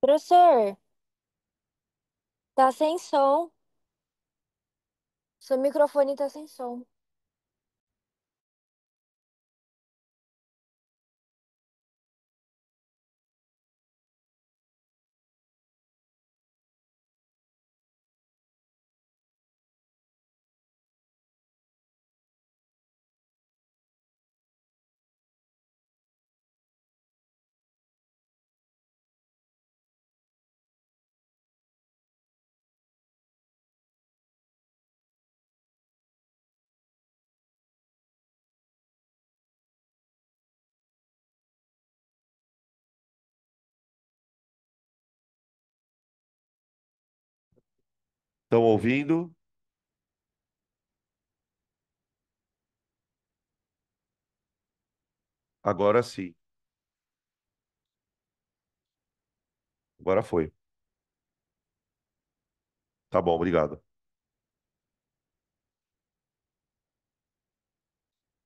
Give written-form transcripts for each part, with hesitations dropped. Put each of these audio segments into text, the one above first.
Professor, tá sem som. Seu microfone tá sem som. Estão ouvindo? Agora sim. Agora foi. Tá bom, obrigado.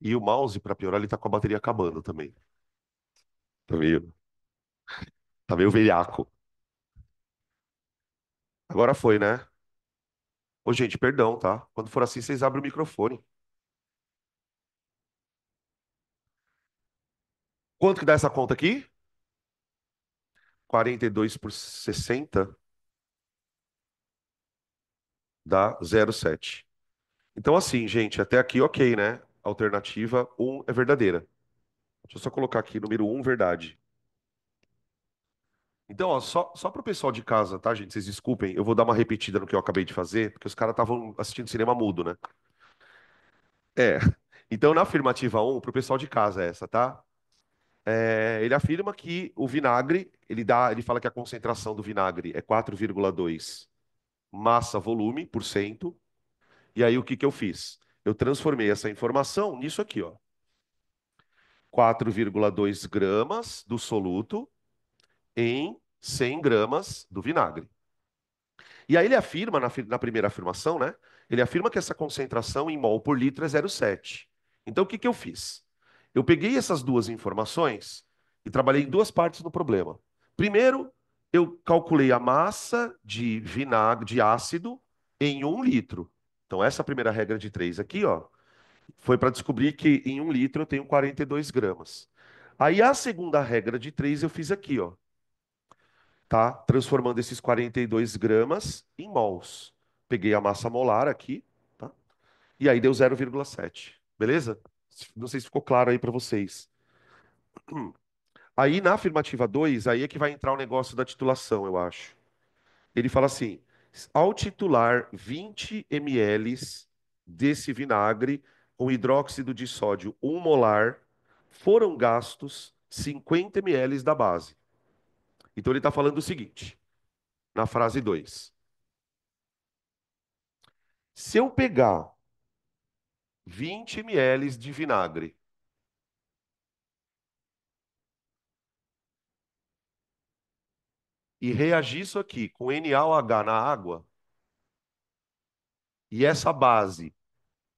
E o mouse, para piorar, ele tá com a bateria acabando também. Tá tá meio velhaco. Agora foi, né? Ô, gente, perdão, tá? Quando for assim, vocês abrem o microfone. Quanto que dá essa conta aqui? 42 por 60 dá 0,7. Então, assim, gente, até aqui, ok, né? Alternativa um é verdadeira. Deixa eu só colocar aqui, número um verdade. Então, ó, só para o pessoal de casa, tá, gente? Vocês desculpem, eu vou dar uma repetida no que eu acabei de fazer, porque os caras estavam assistindo cinema mudo, né? É. Então, na afirmativa um, para o pessoal de casa, essa, tá? Ele afirma que o vinagre, ele fala que a concentração do vinagre é 4,2 massa volume por cento. E aí, o que que eu fiz? Eu transformei essa informação nisso aqui, ó. 4,2 gramas do soluto em 100 gramas do vinagre. E aí ele afirma, na primeira afirmação, né? Ele afirma que essa concentração em mol por litro é 0,7. Então, o que que eu fiz? Eu peguei essas duas informações e trabalhei em duas partes no problema. Primeiro, eu calculei a massa de vinagre, de ácido, em 1 litro. Então, essa primeira regra de três aqui, ó, foi para descobrir que em 1 litro eu tenho 42 gramas. Aí, a segunda regra de três eu fiz aqui, ó, tá? Transformando esses 42 gramas em mols. Peguei a massa molar aqui, tá? E aí deu 0,7. Beleza? Não sei se ficou claro aí para vocês. Aí na afirmativa 2 aí é que vai entrar o negócio da titulação, eu acho. Ele fala assim: ao titular 20 ml desse vinagre com hidróxido de sódio 1 molar, foram gastos 50 ml da base. Então ele está falando o seguinte, na frase 2: se eu pegar 20 ml de vinagre e reagir isso aqui com NaOH na água, e essa base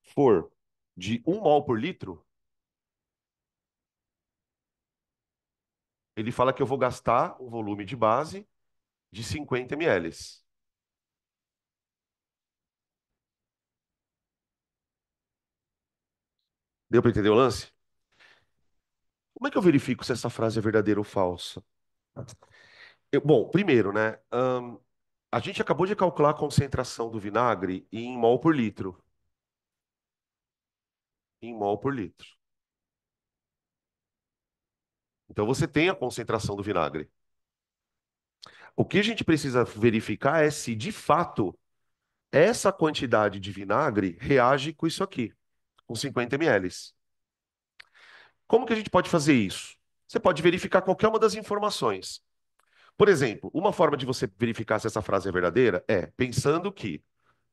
for de 1 mol por litro, ele fala que eu vou gastar um volume de base de 50 ml. Deu para entender o lance? Como é que eu verifico se essa frase é verdadeira ou falsa? Bom, primeiro, né? A gente acabou de calcular a concentração do vinagre em mol por litro. Em mol por litro. Então você tem a concentração do vinagre. O que a gente precisa verificar é se, de fato, essa quantidade de vinagre reage com isso aqui, com 50 ml. Como que a gente pode fazer isso? Você pode verificar qualquer uma das informações. Por exemplo, uma forma de você verificar se essa frase é verdadeira é pensando que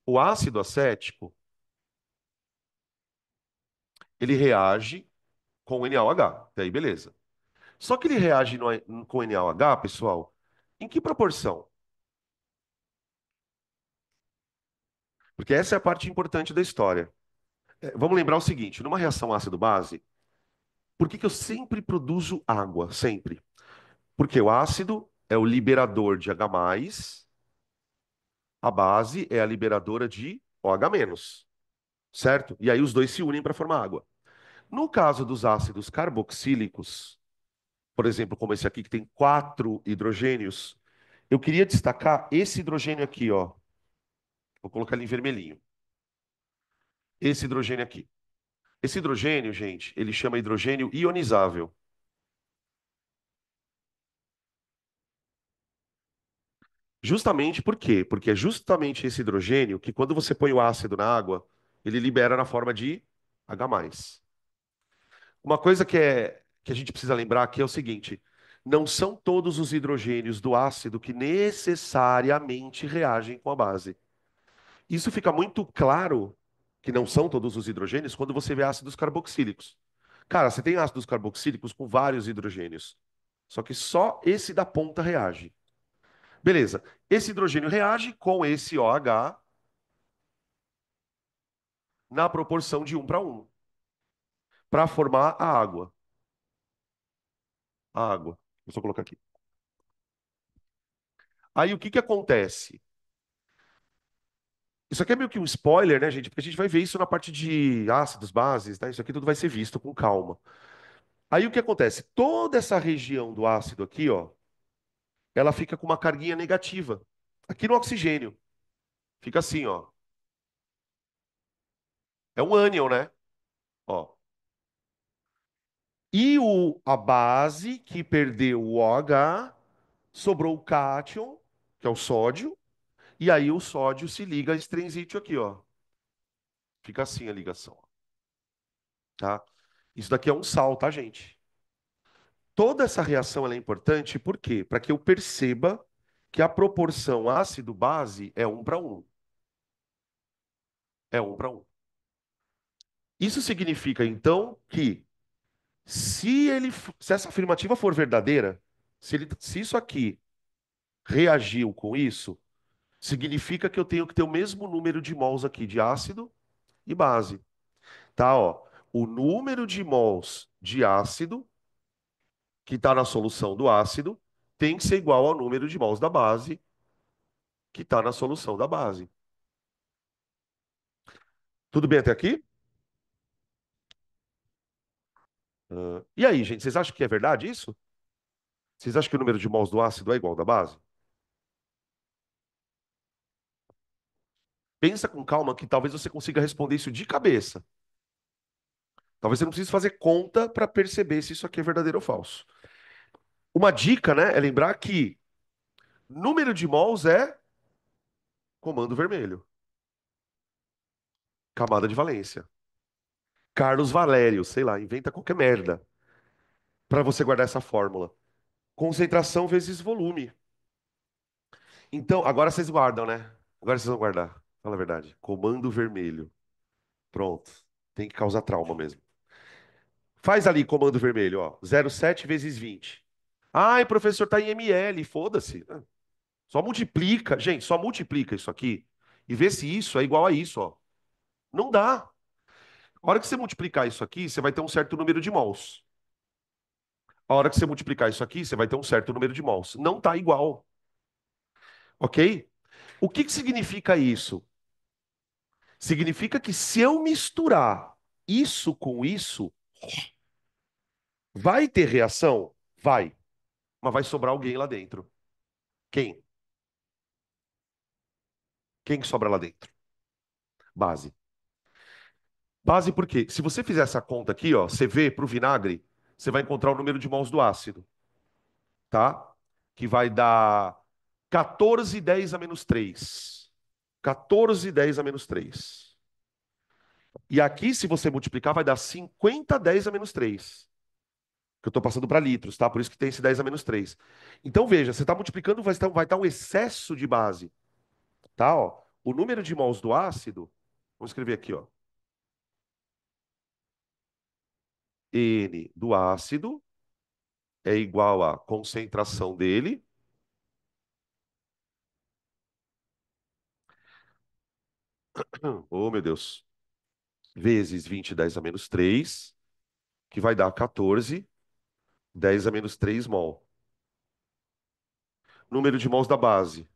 o ácido acético ele reage com NaOH. Até aí, beleza. Só que ele reage com NaOH, pessoal, em que proporção? Porque essa é a parte importante da história. Vamos lembrar o seguinte: numa reação ácido-base, por que que eu sempre produzo água? Sempre. Porque o ácido é o liberador de H+, a base é a liberadora de OH-, certo? E aí os dois se unem para formar água. No caso dos ácidos carboxílicos, por exemplo, como esse aqui que tem 4 hidrogênios, eu queria destacar esse hidrogênio aqui, ó. Vou colocar ele em vermelhinho. Esse hidrogênio aqui. Esse hidrogênio, gente, ele chama hidrogênio ionizável. Justamente por quê? Porque é justamente esse hidrogênio que, quando você põe o ácido na água, ele libera na forma de H+. Uma coisa que a gente precisa lembrar aqui é o seguinte: não são todos os hidrogênios do ácido que necessariamente reagem com a base. Isso fica muito claro que não são todos os hidrogênios quando você vê ácidos carboxílicos. Cara, você tem ácidos carboxílicos com vários hidrogênios. Só que só esse da ponta reage. Beleza. Esse hidrogênio reage com esse OH na proporção de 1 para 1, para formar a água. A água. Deixa eu colocar aqui. Aí o que que acontece? Isso aqui é meio que um spoiler, né, gente? Porque a gente vai ver isso na parte de ácidos, bases, né? Isso aqui tudo vai ser visto com calma. Aí o que acontece? Toda essa região do ácido aqui, ó, ela fica com uma carguinha negativa. Aqui no oxigênio. Fica assim, ó. É um ânion, né? Ó. E a base que perdeu o OH, sobrou o cátion, que é o sódio, e aí o sódio se liga a estrenzítio aqui, ó. Fica assim a ligação, tá? Isso daqui é um sal, tá, gente? Toda essa reação ela é importante, por quê? Para que eu perceba que a proporção ácido-base é 1 para 1. É 1 para 1. Isso significa, então, que se essa afirmativa for verdadeira, se isso aqui reagiu com isso, significa que eu tenho que ter o mesmo número de mols aqui de ácido e base. Tá, ó. O número de mols de ácido que está na solução do ácido tem que ser igual ao número de mols da base que está na solução da base. Tudo bem até aqui? E aí, gente, vocês acham que é verdade isso? Vocês acham que o número de mols do ácido é igual ao da base? Pensa com calma que talvez você consiga responder isso de cabeça. Talvez você não precise fazer conta para perceber se isso aqui é verdadeiro ou falso. Uma dica, né, é lembrar que número de mols é comando vermelho, camada de valência. Carlos Valério, sei lá, inventa qualquer merda para você guardar essa fórmula. Concentração vezes volume. Então, agora vocês guardam, né? Agora vocês vão guardar. Fala a verdade. Comando vermelho. Pronto. Tem que causar trauma mesmo. Faz ali comando vermelho, ó. 0,7 vezes 20. Ai, professor, tá em ml. Foda-se. Só multiplica, gente, só multiplica isso aqui e vê se isso é igual a isso, ó. Não dá. A hora que você multiplicar isso aqui, você vai ter um certo número de mols. A hora que você multiplicar isso aqui, você vai ter um certo número de mols. Não está igual, ok? O que que significa isso? Significa que se eu misturar isso com isso, vai ter reação? Vai. Mas vai sobrar alguém lá dentro. Quem? Quem que sobra lá dentro? Base. Base por quê? Se você fizer essa conta aqui, ó, CV para o vinagre, você vai encontrar o número de mols do ácido, tá? Que vai dar 14 10 a menos 3. 14 10 a menos 3. E aqui, se você multiplicar, vai dar 50 10 a menos 3. Que eu estou passando para litros, tá? Por isso que tem esse 10 a menos 3. Então, veja, você está multiplicando, vai estar um excesso de base, tá? Ó, o número de mols do ácido, vamos escrever aqui, ó. N do ácido é igual à concentração dele, oh meu Deus, vezes 20 10 a menos 3, que vai dar 14 10 a menos 3 mol. Número de mols da base,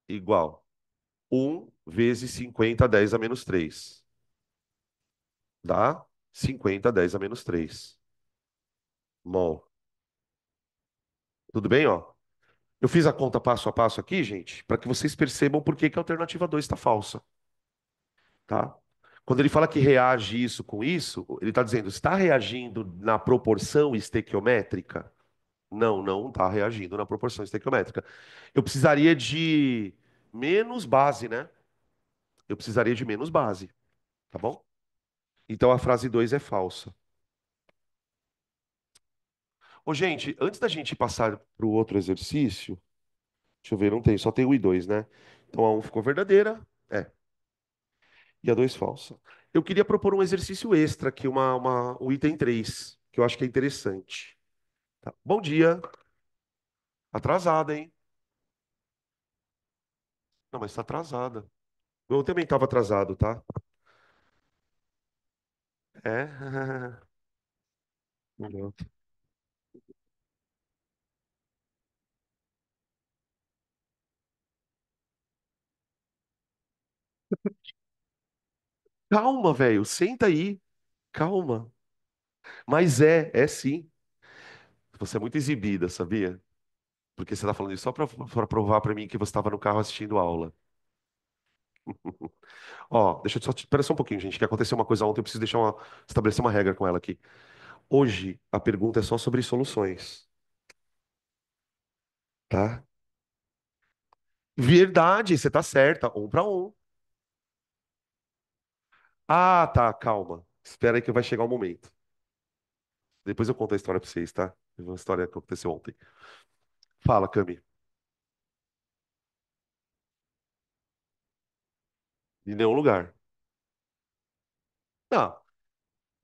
igual 1 vezes 50 10 a menos 3. Dá 50 10 a menos 3 mol. Tudo bem, ó? Eu fiz a conta passo a passo aqui, gente, para que vocês percebam por que que a alternativa 2 está falsa, tá? Quando ele fala que reage isso com isso, ele está dizendo, está reagindo na proporção estequiométrica? Não, não está reagindo na proporção estequiométrica. Eu precisaria de menos base, né? Eu precisaria de menos base, tá bom? Então a frase 2 é falsa. Ô, gente, antes da gente passar para o outro exercício, deixa eu ver, não tem, só tem o e 2, né? Então a um ficou verdadeira, e a 2 falsa. Eu queria propor um exercício extra aqui, um item 3 que eu acho que é interessante. Tá? Bom dia, atrasada, hein? Não, mas está atrasada. Eu também estava atrasado, tá? É? Não. Calma, velho, senta aí, calma. Mas é sim. Você é muito exibida, sabia? Porque você tá falando isso só para provar para mim que você estava no carro assistindo aula. Ó, deixa eu só. Espera só um pouquinho, gente, que aconteceu uma coisa ontem, eu preciso estabelecer uma regra com ela aqui. Hoje, a pergunta é só sobre soluções, tá? Verdade, você tá certa, um para um. Ah, tá, calma. Espera aí que vai chegar o momento. Depois eu conto a história pra vocês, tá? Uma história que aconteceu ontem. Fala, Cami. Em nenhum lugar. Não.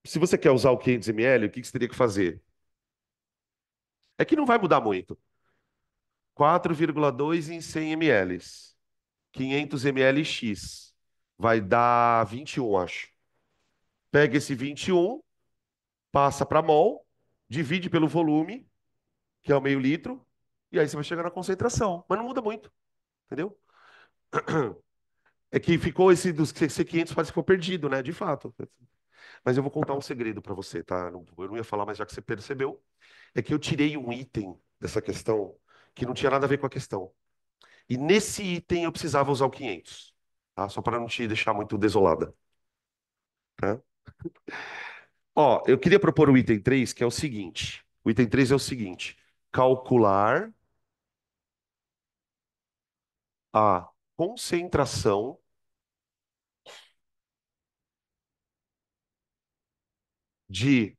Se você quer usar o 500 ml, o que que você teria que fazer? É que não vai mudar muito. 4,2 em 100 ml. 500 ml X. Vai dar 21, acho. Pega esse 21, passa para mol, divide pelo volume, que é o meio litro, e aí você vai chegar na concentração. Mas não muda muito, entendeu? É que ficou esse dos C500 parece que ficou perdido, né? De fato. Mas eu vou contar um segredo para você, tá? Eu não ia falar, mas já que você percebeu, é que eu tirei um item dessa questão que não tinha nada a ver com a questão. E nesse item eu precisava usar o 500, tá? Só para não te deixar muito desolada, tá? Ó, eu queria propor o item 3, que é o seguinte. O item 3 é o seguinte: calcular a concentração de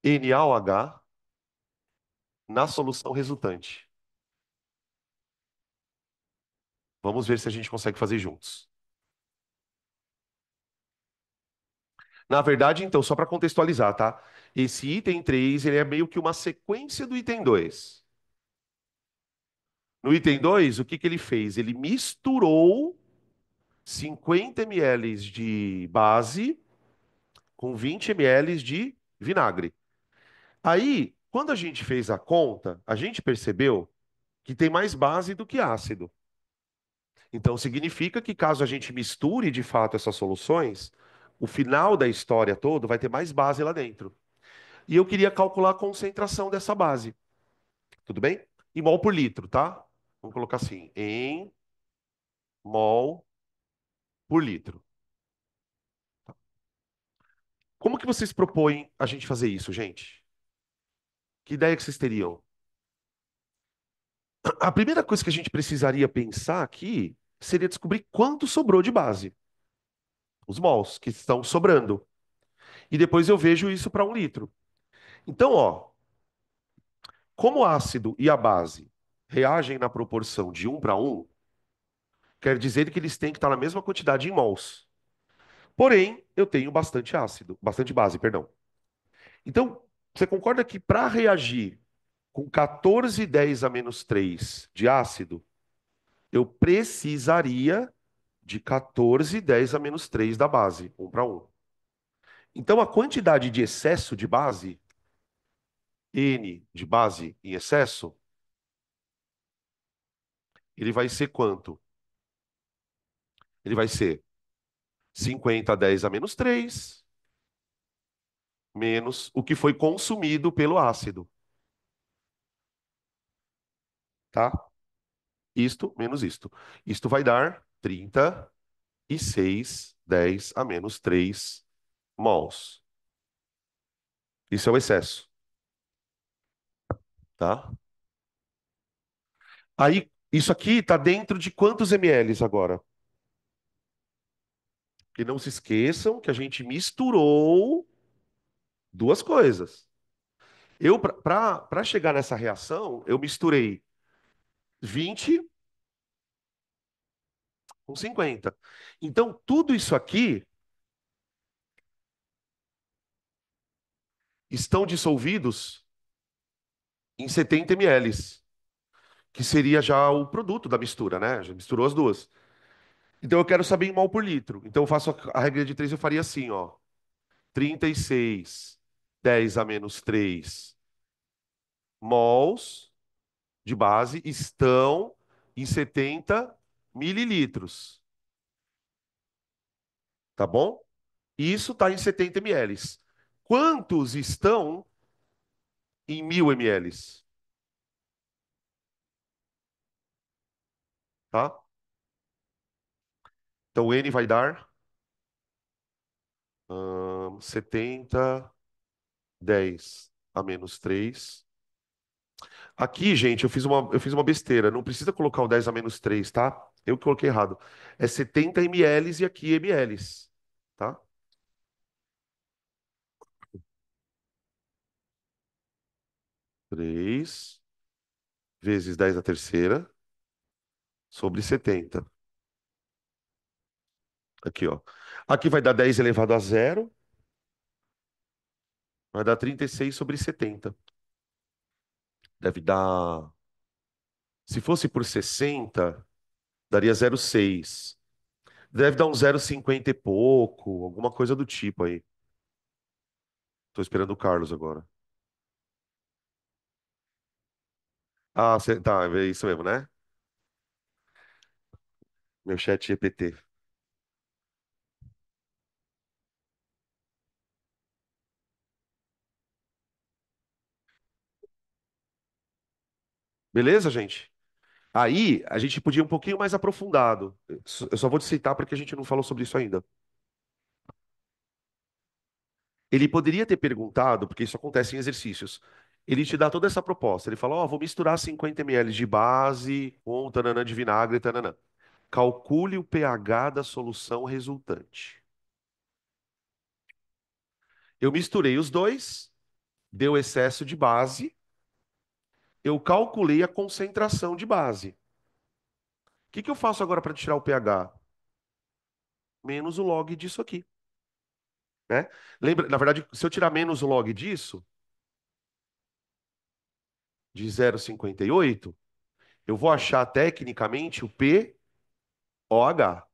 NaOH na solução resultante. Vamos ver se a gente consegue fazer juntos. Na verdade, então, só para contextualizar, tá? Esse item 3 ele é meio que uma sequência do item 2. No item 2 o que que ele fez? Ele misturou 50 ml de base com 20 ml de vinagre. Aí, quando a gente fez a conta, a gente percebeu que tem mais base do que ácido. Então, significa que caso a gente misture de fato essas soluções, o final da história todo vai ter mais base lá dentro. E eu queria calcular a concentração dessa base. Tudo bem? Em mol por litro, tá? Vamos colocar assim, em mol por litro. Como que vocês propõem a gente fazer isso, gente? Que ideia que vocês teriam? A primeira coisa que a gente precisaria pensar aqui seria descobrir quanto sobrou de base, os mols que estão sobrando. E depois eu vejo isso para 1 litro. Então, ó, como o ácido e a base reagem na proporção de 1 para 1, quer dizer que eles têm que estar na mesma quantidade em mols. Porém, eu tenho bastante ácido, bastante base, perdão. Então, você concorda que para reagir com 14,10 a menos 3 de ácido, eu precisaria de 14,10 a menos 3 da base, 1 para 1. Então, a quantidade de excesso de base, N de base em excesso, ele vai ser quanto? Ele vai ser 50 a 10 a menos 3 menos o que foi consumido pelo ácido, tá? Isto menos isto. Isto vai dar 36, 10 a menos 3 mols. Isso é o excesso, tá? Aí, isso aqui está dentro de quantos ml agora? Que não se esqueçam que a gente misturou duas coisas. Eu, para chegar nessa reação, eu misturei 20 com 50. Então, tudo isso aqui estão dissolvidos em 70 ml, que seria já o produto da mistura, né? Já misturou as duas. Então, eu quero saber em mol por litro. Então, eu faço a regra de 3, eu faria assim, ó. 36, 10 a menos 3 mols de base estão em 70 mililitros, tá bom? Isso está em 70 ml. Quantos estão em 1.000 ml? Tá? Então, o N vai dar 70, 10 a menos 3. Aqui, gente, eu fiz uma besteira. Não precisa colocar o 10 a menos 3, tá? Eu que coloquei errado. É 70 ml e aqui ml, tá? 3 vezes 10 a terceira sobre 70. Aqui, ó. Aqui vai dar 10 elevado a zero, vai dar 36 sobre 70. Deve dar. Se fosse por 60, daria 0,6. Deve dar um 0,50 e pouco, alguma coisa do tipo aí. Tô esperando o Carlos agora. Ah, tá, é isso mesmo, né? Meu chat GPT. Beleza, gente? Aí, a gente podia ir um pouquinho mais aprofundado. Eu só vou te citar porque a gente não falou sobre isso ainda. Ele poderia ter perguntado, porque isso acontece em exercícios. Ele te dá toda essa proposta. Ele fala: Ó, vou misturar 50 ml de base com tananã de vinagre, tananã. Calcule o pH da solução resultante. Eu misturei os dois, deu excesso de base, eu calculei a concentração de base. O que que eu faço agora para tirar o pH? Menos o log disso aqui. né? Lembra, na verdade, se eu tirar menos o log disso, de 0,58, eu vou achar tecnicamente o pOH,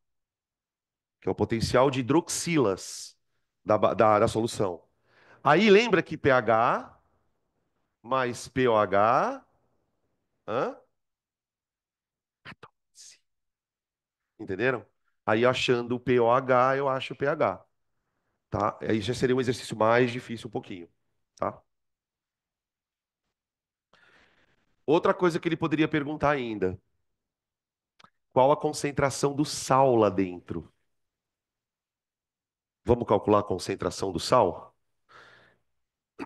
que é o potencial de hidroxilas da solução. Aí lembra que pH mais pOH, hã? Entenderam? Aí achando o pOH, eu acho o pH, tá? Aí já seria um exercício mais difícil um pouquinho, tá? Outra coisa que ele poderia perguntar ainda: qual a concentração do sal lá dentro? Vamos calcular a concentração do sal?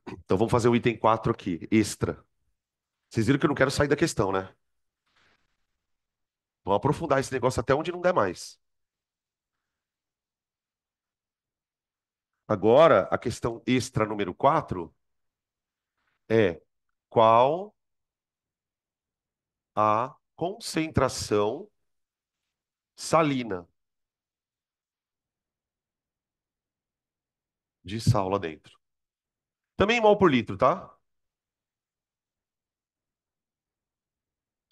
Então vamos fazer o item 4 aqui, extra. Vocês viram que eu não quero sair da questão, né? Vamos aprofundar esse negócio até onde não der mais. Agora, a questão extra número 4 é: qual a concentração salina de sal lá dentro? Também em mol por litro, tá?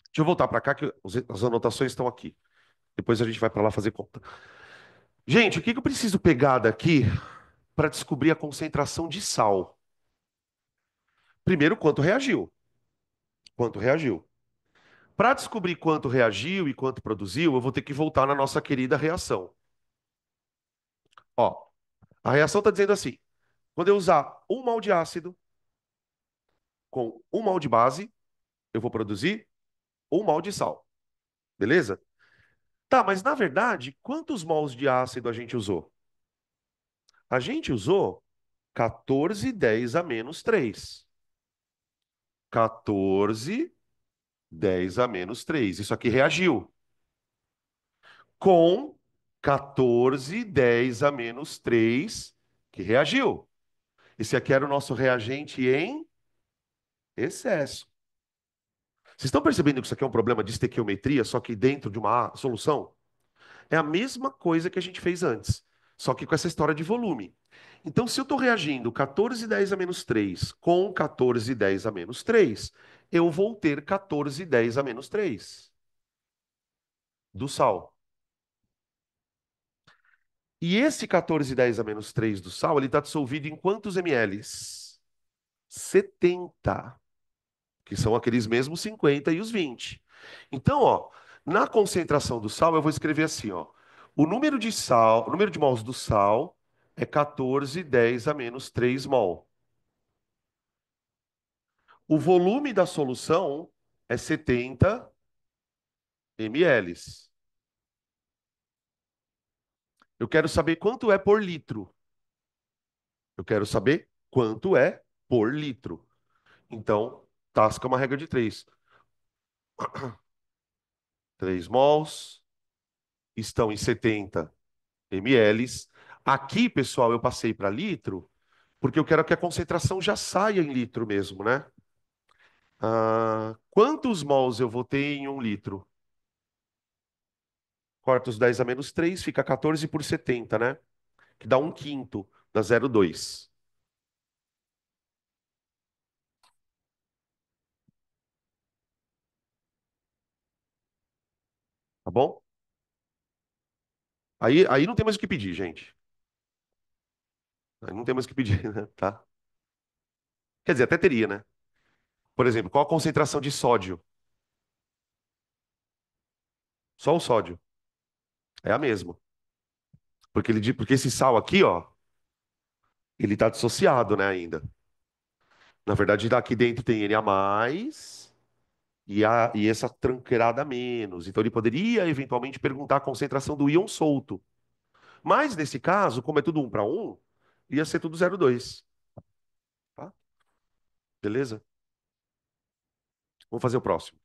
Deixa eu voltar para cá que as anotações estão aqui. Depois a gente vai para lá fazer conta. Gente, o que que eu preciso pegar daqui para descobrir a concentração de sal? Primeiro, quanto reagiu. Quanto reagiu. Para descobrir quanto reagiu e quanto produziu, eu vou ter que voltar na nossa querida reação. Ó, a reação está dizendo assim: quando eu usar 1 mol de ácido com 1 mol de base, eu vou produzir 1 mol de sal. Beleza? Tá, mas na verdade, quantos mols de ácido a gente usou? A gente usou 14,10 a menos 3. 14,10 a menos 3. Isso aqui reagiu. Com 14,10 a menos 3, que reagiu. Esse aqui era o nosso reagente em excesso. Vocês estão percebendo que isso aqui é um problema de estequiometria, só que dentro de uma solução? É a mesma coisa que a gente fez antes, só que com essa história de volume. Então, se eu estou reagindo 14,10 a menos 3 com 14,10 a menos 3, eu vou ter 14,10 a menos 3 do sal. E esse 14,10 a menos 3 do sal, ele está dissolvido em quantos ml? 70, que são aqueles mesmos 50 e os 20. Então, ó, na concentração do sal, eu vou escrever assim, ó. O número de mols do sal é 14,10 a menos 3 mol. O volume da solução é 70 ml. Eu quero saber quanto é por litro. Eu quero saber quanto é por litro. Então, tasca é uma regra de 3. 3 mols estão em 70 ml. Aqui, pessoal, eu passei para litro, porque eu quero que a concentração já saia em litro mesmo, né? Quantos mols eu vou ter em 1 litro? Corta os 10 a menos 3, fica 14 por 70, né? Que dá 1/5, dá 0,2. Tá bom? Aí não tem mais o que pedir, gente. Aí não tem mais o que pedir, né? Tá? Quer dizer, até teria, né? Por exemplo, qual a concentração de sódio? Só o sódio. É a mesma. Porque esse sal aqui, ó, ele está dissociado, né, ainda. Na verdade, aqui dentro tem N a mais e essa tranqueirada a menos. Então, ele poderia eventualmente perguntar a concentração do íon solto. Mas, nesse caso, como é tudo 1 para 1, ia ser tudo 0,2. Tá? Beleza? Vamos fazer o próximo.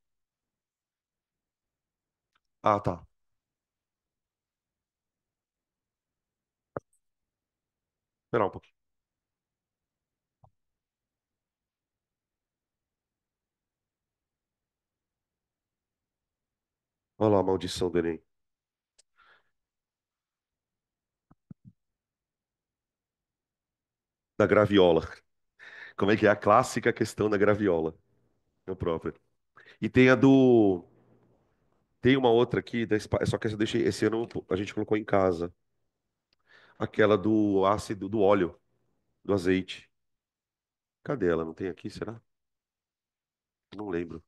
Ah, tá. Esperar um pouquinho. Olha lá a maldição do Enem. Da graviola. Como é que é a clássica questão da graviola? É o próprio. E tem a do. Tem uma outra aqui, só que essa eu deixei. Esse ano a gente colocou em casa. Aquela do ácido, do óleo, do azeite. Cadê ela? Não tem aqui, será? Não lembro.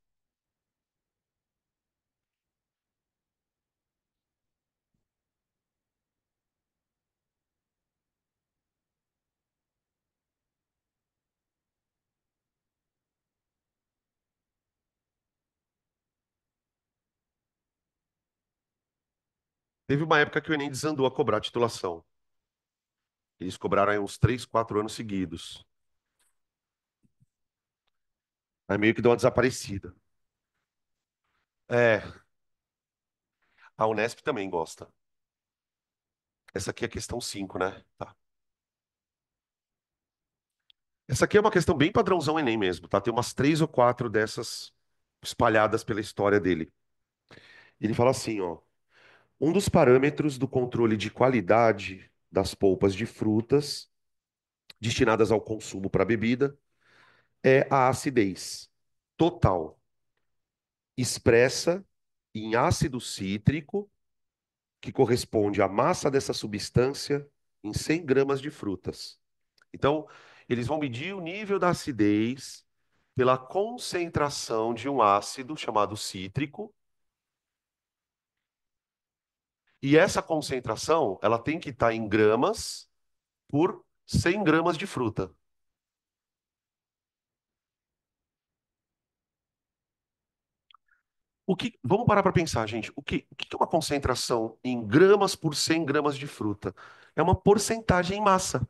Teve uma época que o Enem desandou a cobrar titulação. Eles cobraram aí uns 3, 4 anos seguidos. Aí meio que deu uma desaparecida. É, a Unesp também gosta. Essa aqui é a questão 5, né? Tá. Essa aqui é uma questão bem padrãozão Enem mesmo, tá? Tem umas 3 ou 4 dessas espalhadas pela história dele. Ele fala assim, ó. Um dos parâmetros do controle de qualidade das polpas de frutas destinadas ao consumo para bebida é a acidez total, expressa em ácido cítrico, que corresponde à massa dessa substância em 100 gramas de frutas. Então, eles vão medir o nível da acidez pela concentração de um ácido chamado cítrico, e essa concentração, ela tem que estar em gramas por 100 gramas de fruta. Vamos parar para pensar, gente. O que é uma concentração em gramas por 100 gramas de fruta? É uma porcentagem em massa.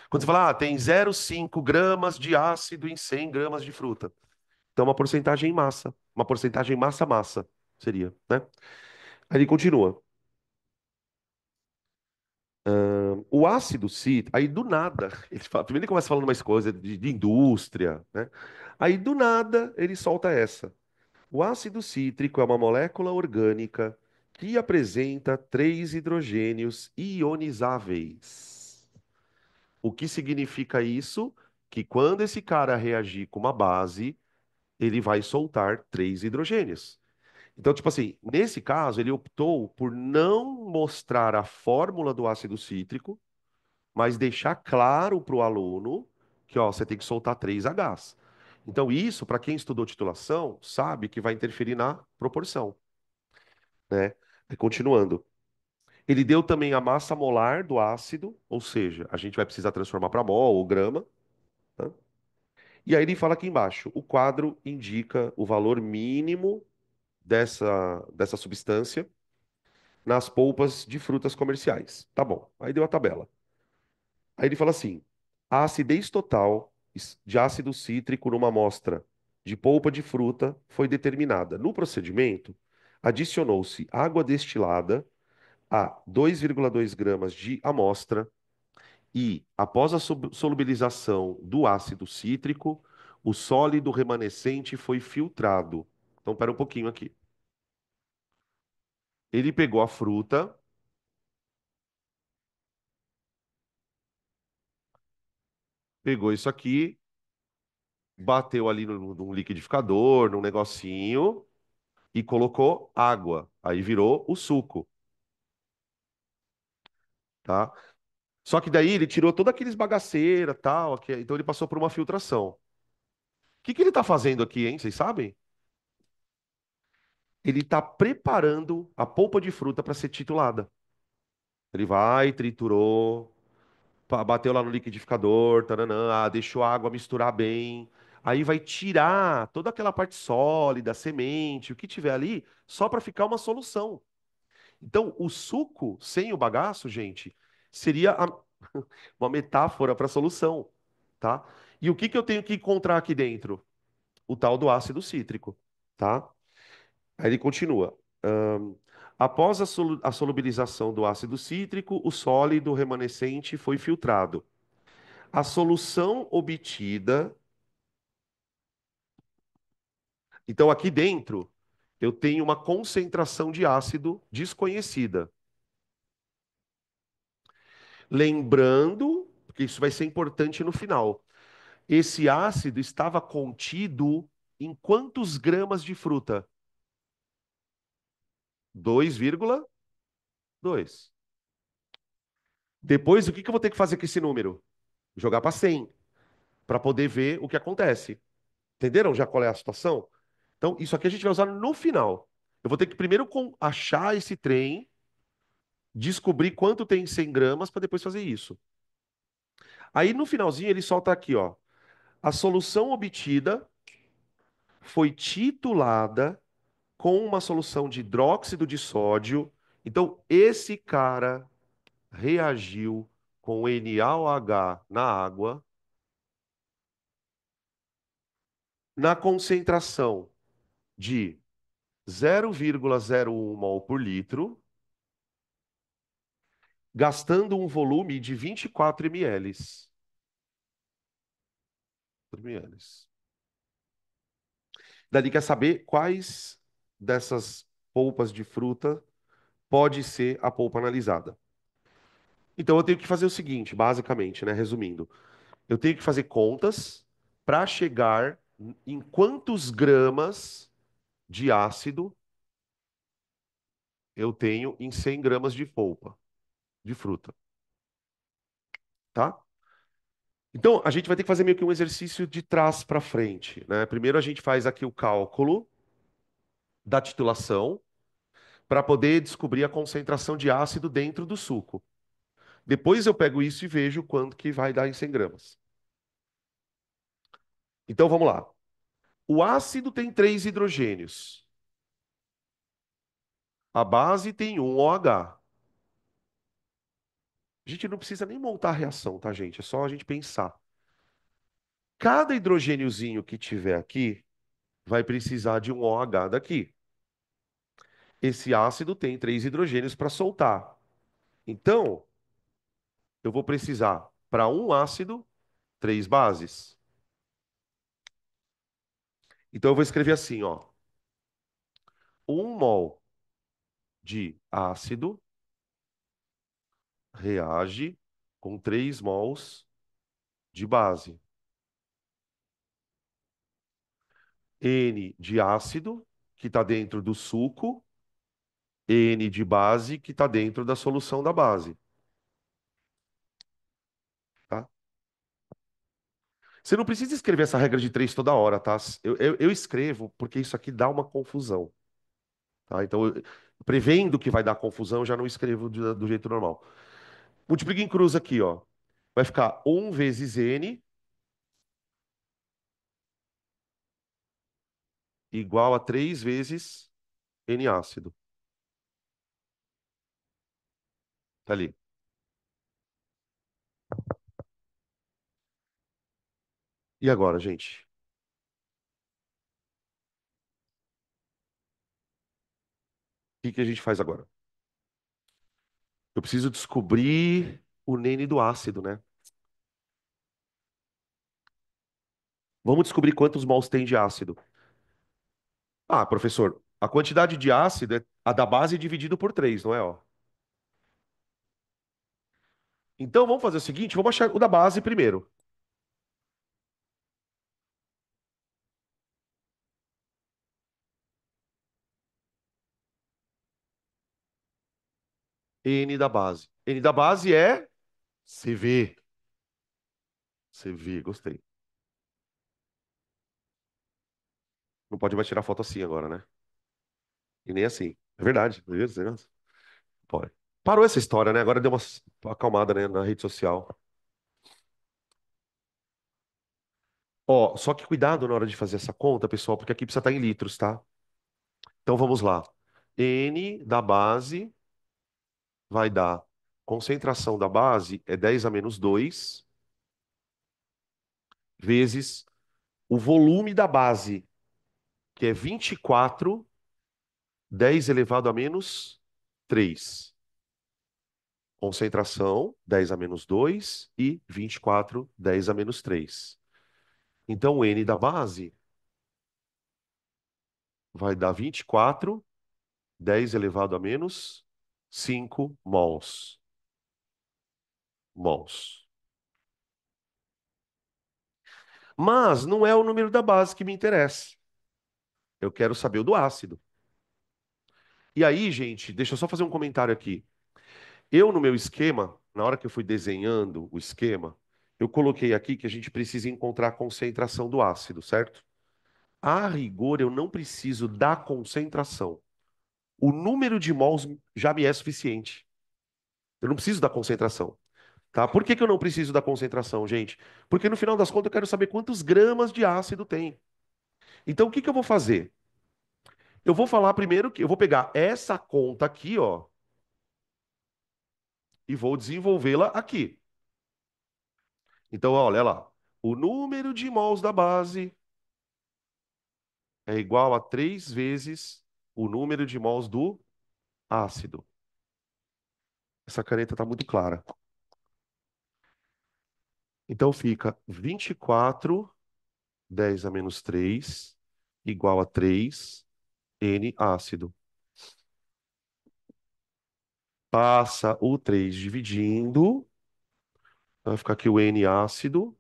Quando você fala, tem 0,5 gramas de ácido em 100 gramas de fruta. Então, uma porcentagem em massa. Uma porcentagem massa-massa seria, né? Aí ele continua. O ácido cítrico, aí do nada, primeiro ele começa falando umas coisas de indústria, né? Aí do nada ele solta essa. O ácido cítrico é uma molécula orgânica que apresenta três hidrogênios ionizáveis. O que significa isso? Que quando esse cara reagir com uma base, ele vai soltar três hidrogênios. Então, tipo assim, nesse caso, ele optou por não mostrar a fórmula do ácido cítrico, mas deixar claro para o aluno que, ó, você tem que soltar três Hs. Então, isso, para quem estudou titulação, sabe que vai interferir na proporção, né? Continuando. Ele deu também a massa molar do ácido, ou seja, a gente vai precisar transformar para mol ou grama, tá? E aí ele fala aqui embaixo, o quadro indica o valor mínimo dessa substância nas polpas de frutas comerciais. Tá bom. Aí deu a tabela. Aí ele fala assim: a acidez total de ácido cítrico numa amostra de polpa de fruta foi determinada. No procedimento, adicionou-se água destilada a 2,2 gramas de amostra e, após a solubilização do ácido cítrico, o sólido remanescente foi filtrado. Então, pera um pouquinho aqui. Ele pegou a fruta, pegou isso aqui, bateu ali num liquidificador, num negocinho e colocou água. Aí virou o suco, tá? Só que daí ele tirou toda aqueles bagaceira, tal, então ele passou por uma filtração. O que ele está fazendo aqui, hein? Vocês sabem? Ele está preparando a polpa de fruta para ser titulada. Ele vai, triturou, bateu lá no liquidificador, taranã, deixou a água misturar bem. Aí vai tirar toda aquela parte sólida, semente, o que tiver ali, só para ficar uma solução. Então, o suco sem o bagaço, gente, seria uma metáfora para a solução, tá? E o que que eu tenho que encontrar aqui dentro? O tal do ácido cítrico, tá? Aí ele continua. Após a solubilização do ácido cítrico, o sólido remanescente foi filtrado. A solução obtida. Então, aqui dentro, eu tenho uma concentração de ácido desconhecida. Lembrando porque isso vai ser importante no final. Esse ácido estava contido em quantos gramas de fruta? 2,2. Depois, o que que eu vou ter que fazer com esse número? Jogar para 100, para poder ver o que acontece. Entenderam já qual é a situação? Então, isso aqui a gente vai usar no final. Eu vou ter que primeiro achar esse trem, descobrir quanto tem em 100 gramas, para depois fazer isso. Aí, no finalzinho, ele solta aqui, ó. A solução obtida foi titulada com uma solução de hidróxido de sódio. Então, esse cara reagiu com NaOH na água na concentração de 0,01 mol por litro, gastando um volume de 24 ml. ml. Dali quer saber quais dessas polpas de fruta pode ser a polpa analisada. Então eu tenho que fazer o seguinte, basicamente, né, resumindo, eu tenho que fazer contas para chegar em quantos gramas de ácido eu tenho em 100 gramas de polpa de fruta, tá? Então, a gente vai ter que fazer meio que um exercício de trás para frente, né? Primeiro a gente faz aqui o cálculo da titulação para poder descobrir a concentração de ácido dentro do suco. Depois eu pego isso e vejo quanto que vai dar em 100 gramas. Então, vamos lá. O ácido tem 3 hidrogênios. A base tem um OH. A gente não precisa nem montar a reação, tá, gente? É só a gente pensar. Cada hidrogêniozinho que tiver aqui vai precisar de um OH daqui. Esse ácido tem 3 hidrogênios para soltar. Então, eu vou precisar, para um ácido, 3 bases. Então, eu vou escrever assim, ó. 1 mol de ácido reage com 3 mols de base. N de ácido, que está dentro do suco, N de base, que está dentro da solução da base. Tá? Você não precisa escrever essa regra de 3 toda hora, tá? Eu escrevo porque isso aqui dá uma confusão. Tá? Então, prevendo que vai dar confusão, eu já não escrevo do jeito normal. Multiplica em cruz aqui, ó. Vai ficar 1 vezes N igual a 3 vezes N ácido. Tá ali. E agora, gente? O que que a gente faz agora? Eu preciso descobrir o N do ácido, né? Vamos descobrir quantos mols tem de ácido. Ah, professor, a quantidade de ácido é a da base dividido por 3, não é, ó? Então vamos fazer o seguinte, vamos achar o da base primeiro. N da base. N da base é CV. CV, gostei. Não pode mais tirar foto assim agora, né? E nem assim. É verdade, não é verdade? Pode. Parou essa história, né? Agora deu uma acalmada, né, na rede social. Ó, só que cuidado na hora de fazer essa conta, pessoal, porque aqui precisa estar em litros, tá? Então vamos lá. N da base vai dar. Concentração da base é 10 a menos 2 vezes o volume da base, que é 24, 10 elevado a menos 3. Concentração, 10 a menos 2 e 24, 10 a menos 3. Então, o N da base vai dar 24, 10 elevado a menos 5 mols. Mols. Mas não é o número da base que me interessa. Eu quero saber o do ácido. E aí, gente, deixa eu só fazer um comentário aqui. Eu, no meu esquema, na hora que eu fui desenhando o esquema, eu coloquei aqui que a gente precisa encontrar a concentração do ácido, certo? A rigor, eu não preciso da concentração. O número de mols já me é suficiente. Eu não preciso da concentração, tá? Por que que eu não preciso da concentração, gente? Porque no final das contas eu quero saber quantos gramas de ácido tem. Então, o que que eu vou fazer? Eu vou falar primeiro que eu vou pegar essa conta aqui, ó, e vou desenvolvê-la aqui. Então, olha lá. O número de mols da base é igual a 3 vezes o número de mols do ácido. Essa caneta está muito clara. Então fica 24, 10 a menos 3, igual a 3 N ácido. Passa o 3 dividindo, vai ficar aqui o N ácido,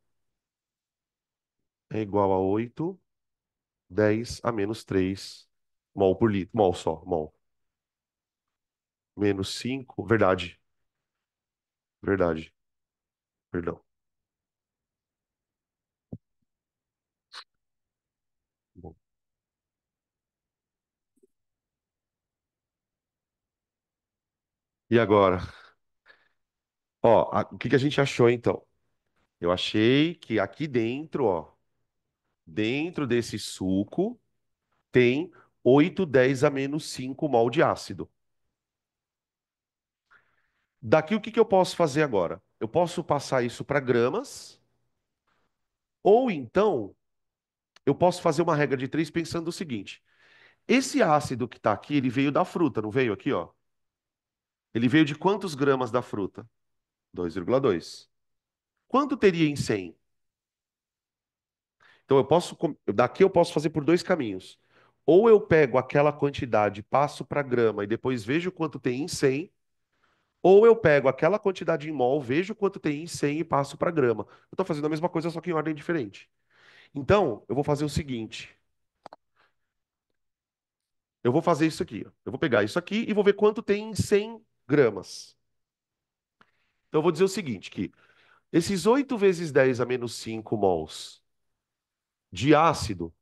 é igual a 8, 10 a menos 3 mol por litro. Mol só, mol. Menos 5, verdade, verdade, perdão. Bom. E agora? Ó, o que que a gente achou então? Eu achei que aqui dentro, ó, dentro desse suco, tem 8, 10 a menos 5 mol de ácido. Daqui o que que eu posso fazer agora? Eu posso passar isso para gramas, ou então eu posso fazer uma regra de 3 pensando o seguinte: esse ácido que está aqui, ele veio da fruta, não veio aqui, ó? Ele veio de quantos gramas da fruta? 2,2. Quanto teria em 100? Então daqui eu posso fazer por dois caminhos. Ou eu pego aquela quantidade, passo para grama e depois vejo quanto tem em 100, ou eu pego aquela quantidade em mol, vejo quanto tem em 100 e passo para grama. Eu estou fazendo a mesma coisa, só que em ordem diferente. Então, eu vou fazer o seguinte: eu vou fazer isso aqui, ó. Eu vou pegar isso aqui e vou ver quanto tem em 100 gramas. Então, eu vou dizer o seguinte, que esses 8 vezes 10 a menos 5 mols de ácido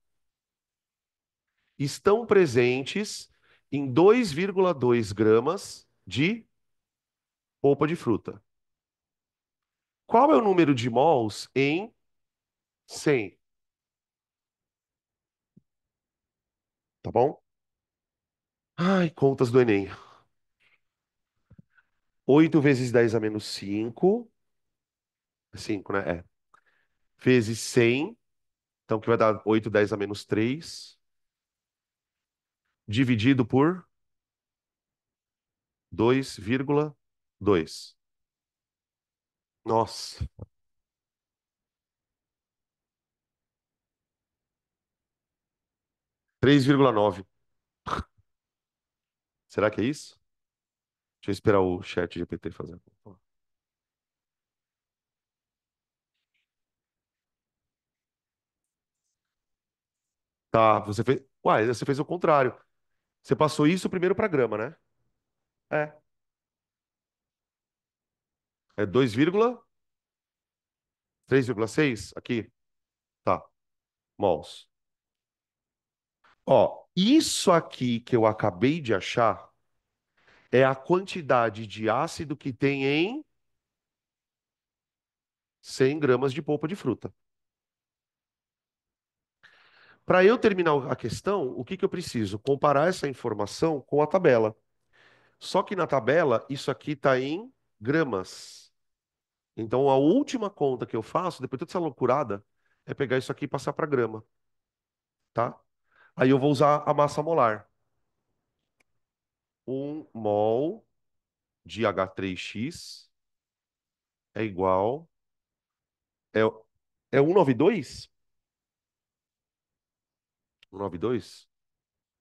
estão presentes em 2,2 gramas de polpa de fruta. Qual é o número de mols em 100? Tá bom? Ai, contas do Enem. 8 vezes 10 a menos 5. 5, né? É. Vezes 100. Então, que vai dar 8, 10 a menos 3. Dividido por 2,2. Nossa. 3,9. Será que é isso? Deixa eu esperar o chat GPT fazer a conta. Tá, você fez. Uai, você fez o contrário. Você passou isso primeiro para grama, né? É. É 2,3,6 aqui. Tá. Mols. Ó, isso aqui que eu acabei de achar é a quantidade de ácido que tem em 100 gramas de polpa de fruta. Para eu terminar a questão, o que que eu preciso? Comparar essa informação com a tabela. Só que na tabela, isso aqui está em gramas. Então, a última conta que eu faço, depois de toda essa loucurada, é pegar isso aqui e passar para grama, tá? Aí eu vou usar a massa molar. 1 mol de H3X é igual. É, é 192? 192?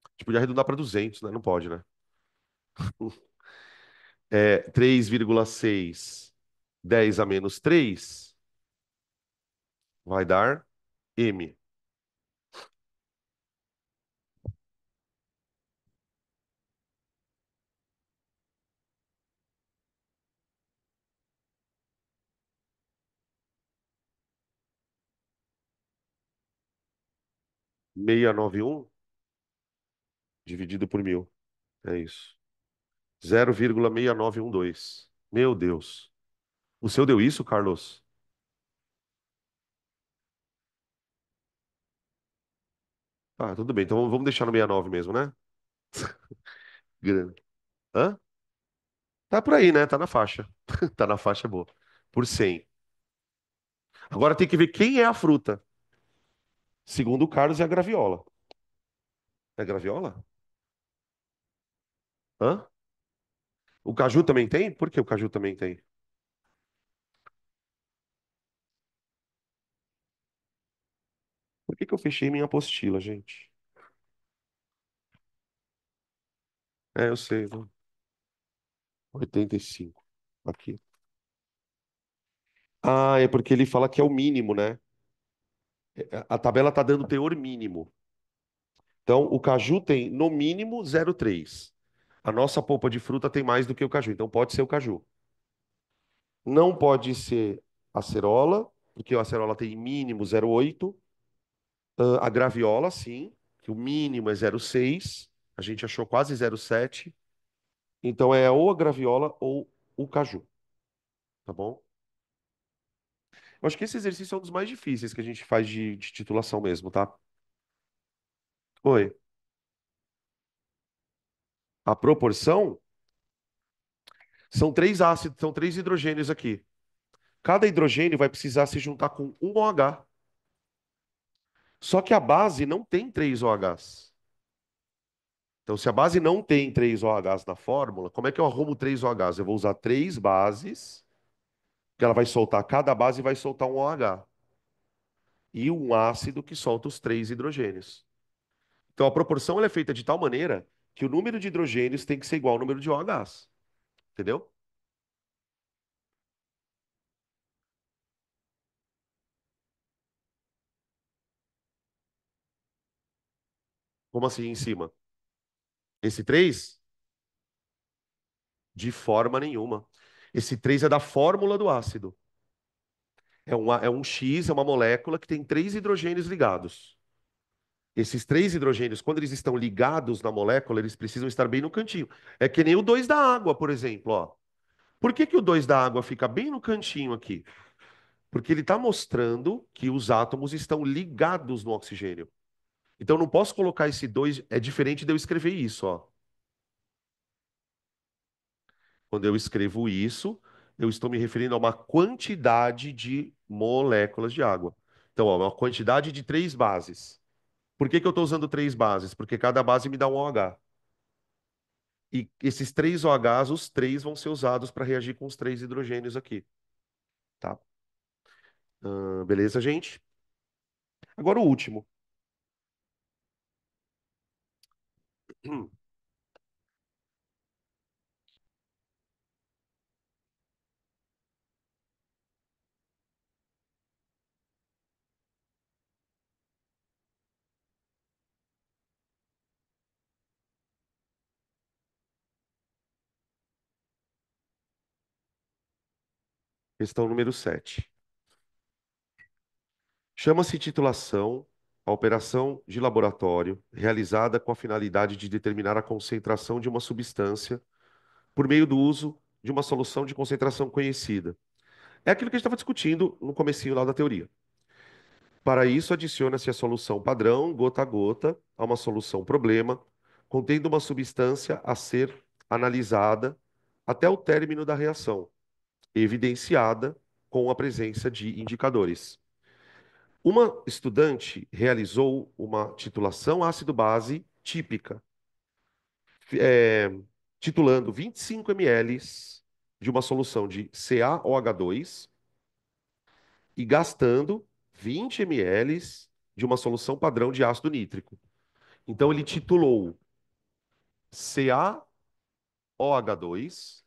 A gente podia arredondar para 200, né? Não pode, né? É 3,6, 10 a menos 3 vai dar M. 691 dividido por 1.000. É isso. 0,6912. Meu Deus. O seu deu isso, Carlos? Ah, tudo bem. Então vamos deixar no 69 mesmo, né? Grande. Hã? Tá por aí, né? Tá na faixa. Tá na faixa boa. Por 100. Agora tem que ver quem é a fruta. Segundo o Carlos, é a graviola. É graviola? Hã? O caju também tem? Por que o caju também tem? Por que que eu fechei minha apostila, gente? É, eu sei, viu? 85. Aqui. Ah, é porque ele fala que é o mínimo, né? A tabela tá dando teor mínimo. Então, o caju tem no mínimo 0,3. A nossa polpa de fruta tem mais do que o caju, então pode ser o caju. Não pode ser a acerola, porque a acerola tem mínimo 0,8. A graviola, sim, que o mínimo é 0,6. A gente achou quase 0,7. Então é ou a graviola ou o caju, tá bom? Eu acho que esse exercício é um dos mais difíceis que a gente faz de titulação mesmo, tá? Oi. A proporção são três ácidos, são três hidrogênios aqui. Cada hidrogênio vai precisar se juntar com um OH. Só que a base não tem três OHs. Então, se a base não tem três OHs na fórmula, como é que eu arrumo três OHs? Eu vou usar três bases, que ela vai soltar, cada base vai soltar um OH. E um ácido que solta os três hidrogênios. Então, a proporção ela é feita de tal maneira que o número de hidrogênios tem que ser igual ao número de OHs. Entendeu? Como assim em cima? Esse 3? De forma nenhuma. Esse 3 é da fórmula do ácido. É um X, é uma molécula que tem três hidrogênios ligados. Esses três hidrogênios, quando eles estão ligados na molécula, eles precisam estar bem no cantinho. É que nem o 2 da água, por exemplo, ó. Por que que o 2 da água fica bem no cantinho aqui? Porque ele está mostrando que os átomos estão ligados no oxigênio. Então, eu não posso colocar esse 2. É diferente de eu escrever isso, ó. Quando eu escrevo isso, eu estou me referindo a uma quantidade de moléculas de água. Então, ó, uma quantidade de três bases. Por que que eu estou usando três bases? Porque cada base me dá um OH. E esses três OHs, os três vão ser usados para reagir com os três hidrogênios aqui, tá? Beleza, gente? Agora o último. Questão número 7. Chama-se titulação a operação de laboratório realizada com a finalidade de determinar a concentração de uma substância por meio do uso de uma solução de concentração conhecida. É aquilo que a gente estava discutindo no comecinho lá da teoria. Para isso, adiciona-se a solução padrão, gota a gota, a uma solução problema, contendo uma substância a ser analisada até o término da reação, evidenciada com a presença de indicadores. Uma estudante realizou uma titulação ácido-base típica, é, titulando 25 ml de uma solução de CaOH2 e gastando 20 ml de uma solução padrão de ácido nítrico. Então ele titulou CaOH2,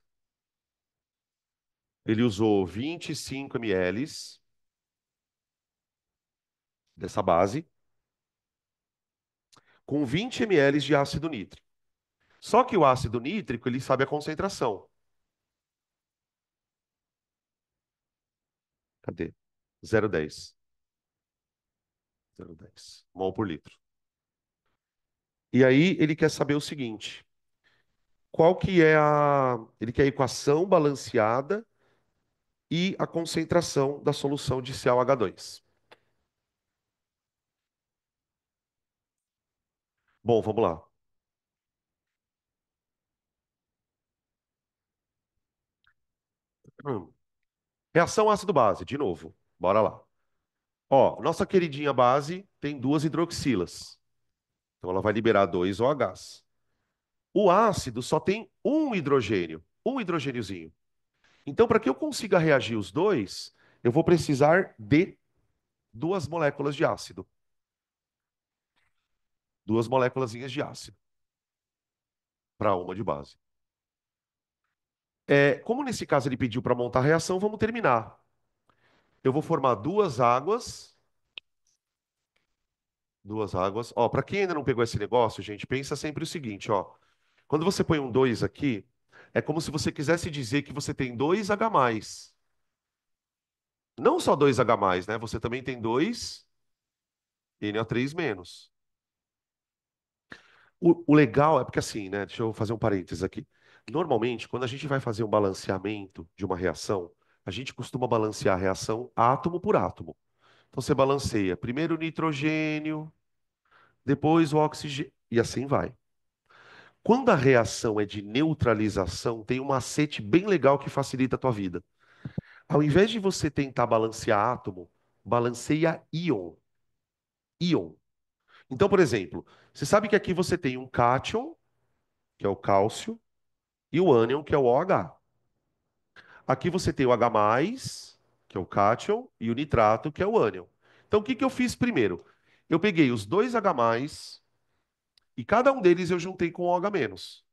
ele usou 25 ml dessa base com 20 ml de ácido nítrico. Só que o ácido nítrico, ele sabe a concentração. Cadê? 0,10. 0,10 mol por litro. E aí ele quer saber o seguinte: qual que é a. Ele quer a equação balanceada e a concentração da solução de CaOH2. Bom, vamos lá. Hum. Reação ácido-base, de novo. Bora lá. Ó, nossa queridinha base tem duas hidroxilas. Então ela vai liberar dois OHs. O ácido só tem um hidrogênio, um hidrogêniozinho. Então, para que eu consiga reagir os dois, eu vou precisar de duas moléculas de ácido. Duas moléculazinhas de ácido para uma de base. Como nesse caso ele pediu para montar a reação, vamos terminar. Eu vou formar duas águas. Duas águas. Ó, para quem ainda não pegou esse negócio, gente, pensa sempre o seguinte, ó. Quando você põe um 2 aqui, é como se você quisesse dizer que você tem dois H+. Não só dois H+, né? Você também tem dois NO3-. O legal é porque assim, né? Deixa eu fazer um parênteses aqui. Normalmente, quando a gente vai fazer um balanceamento de uma reação, a gente costuma balancear a reação átomo por átomo. Então você balanceia primeiro o nitrogênio, depois o oxigênio, e assim vai. Quando a reação é de neutralização, tem um macete bem legal que facilita a tua vida. Ao invés de você tentar balancear átomo, balanceia íon. Íon. Então, por exemplo, você sabe que aqui você tem um cátion, que é o cálcio, e o ânion, que é o OH. Aqui você tem o H+, que é o cátion, e o nitrato, que é o ânion. Então, o que que eu fiz primeiro? Eu peguei os dois H+, e cada um deles eu juntei com o OH-.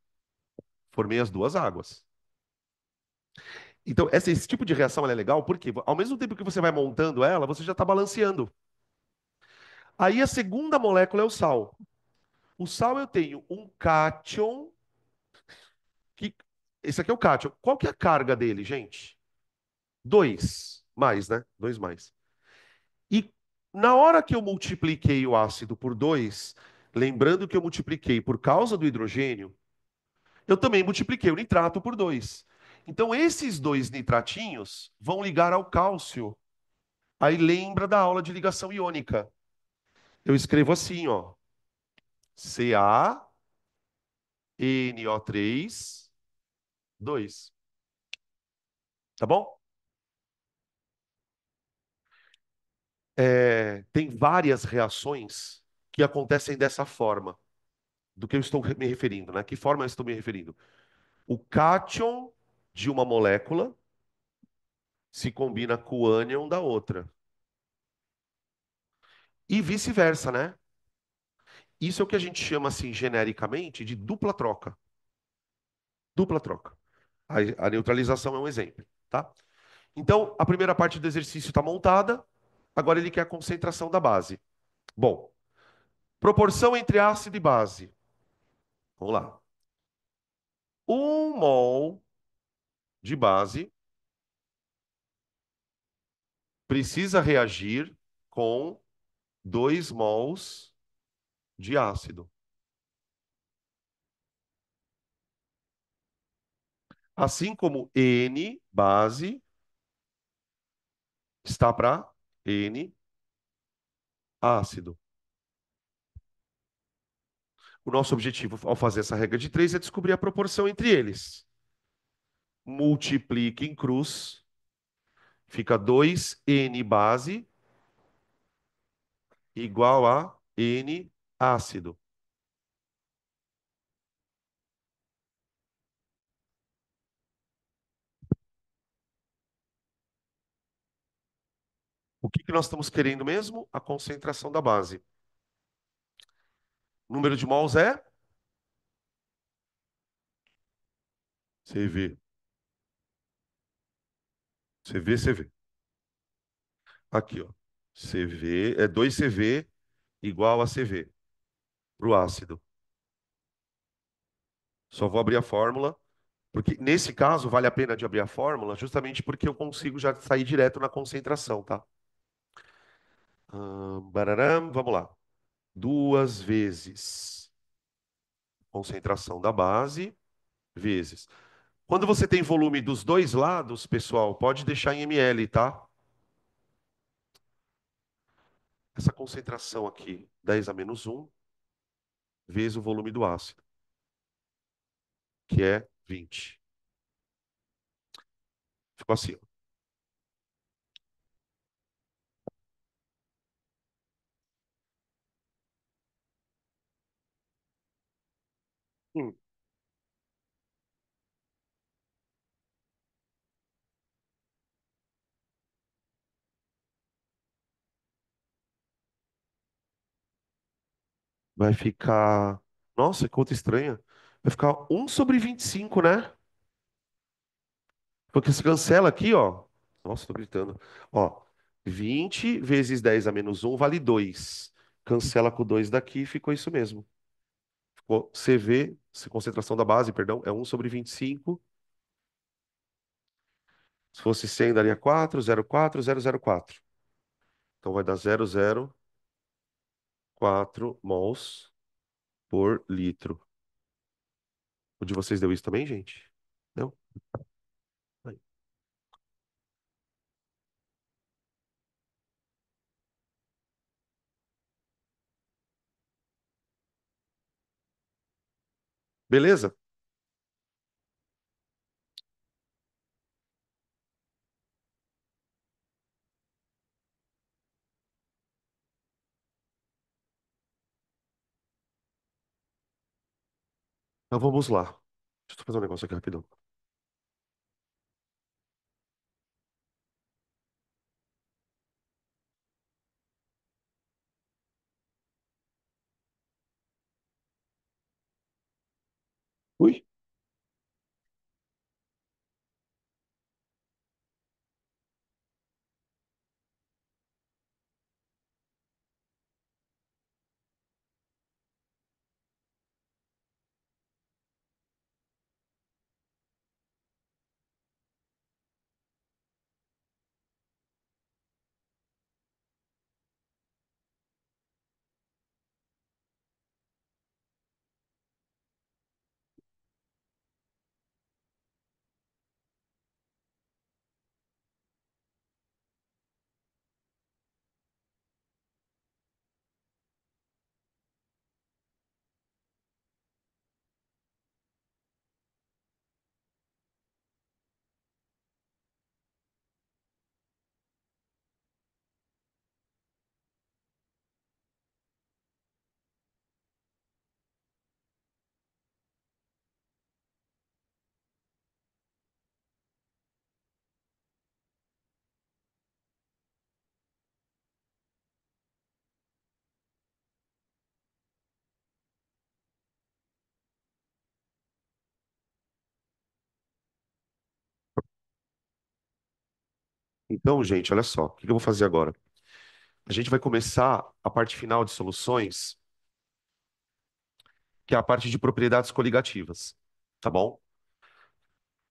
Formei as duas águas. Então, esse tipo de reação ela é legal porque, ao mesmo tempo que você vai montando ela, você já está balanceando. Aí a segunda molécula é o sal. O sal eu tenho um cátion, que esse aqui é o cátion. Qual que é a carga dele, gente? Dois mais, né? Dois mais. E na hora que eu multipliquei o ácido por dois, lembrando que eu multipliquei por causa do hidrogênio, eu também multipliquei o nitrato por dois. Então, esses dois nitratinhos vão ligar ao cálcio. Aí lembra da aula de ligação iônica. Eu escrevo assim, ó. CaNO3, 2. Tá bom? Tem várias reações que acontecem dessa forma, do que eu estou me referindo, né? Que forma eu estou me referindo? O cátion de uma molécula se combina com o ânion da outra. E vice-versa, né? Isso é o que a gente chama, assim, genericamente, de dupla troca. Dupla troca. A neutralização é um exemplo, tá? Então, a primeira parte do exercício está montada. Agora ele quer a concentração da base. Bom, proporção entre ácido e base. Vamos lá. 1 mol de base precisa reagir com 2 mols de ácido. Assim como N, base, está para N, ácido. O nosso objetivo ao fazer essa regra de três é descobrir a proporção entre eles. Multiplique em cruz, fica 2N base igual a N ácido. O que que nós estamos querendo mesmo? A concentração da base. Número de mols é CV. CV, CV. Aqui, ó. CV é 2CV igual a CV para o ácido. Só vou abrir a fórmula, porque nesse caso vale a pena de abrir a fórmula, justamente porque eu consigo já sair direto na concentração, tá? Bararam, vamos lá. Duas vezes concentração da base, vezes. Quando você tem volume dos dois lados, pessoal, pode deixar em ml, tá? Essa concentração aqui, 10 a menos um vezes o volume do ácido, que é 20. Ficou assim, ó. Hum, Vai ficar. Nossa, que conta estranha. Vai ficar 1/25, né? Porque se cancela aqui, ó. Nossa, tô gritando. Ó, 20 vezes 10 a menos um vale 2. Cancela com 2 daqui, ficou isso mesmo. Ficou CV, concentração da base, perdão, é 1/25. Se fosse 100, daria 4, 0,4, 0,04. Então vai dar 0,04 mols por litro. O de vocês deu isso também, gente? Não? Aí. Beleza? Então vamos lá. Deixa eu fazer um negócio aqui rapidão. Ui. Então, gente, olha só. O que eu vou fazer agora? A gente vai começar a parte final de soluções, que é a parte de propriedades coligativas. Tá bom?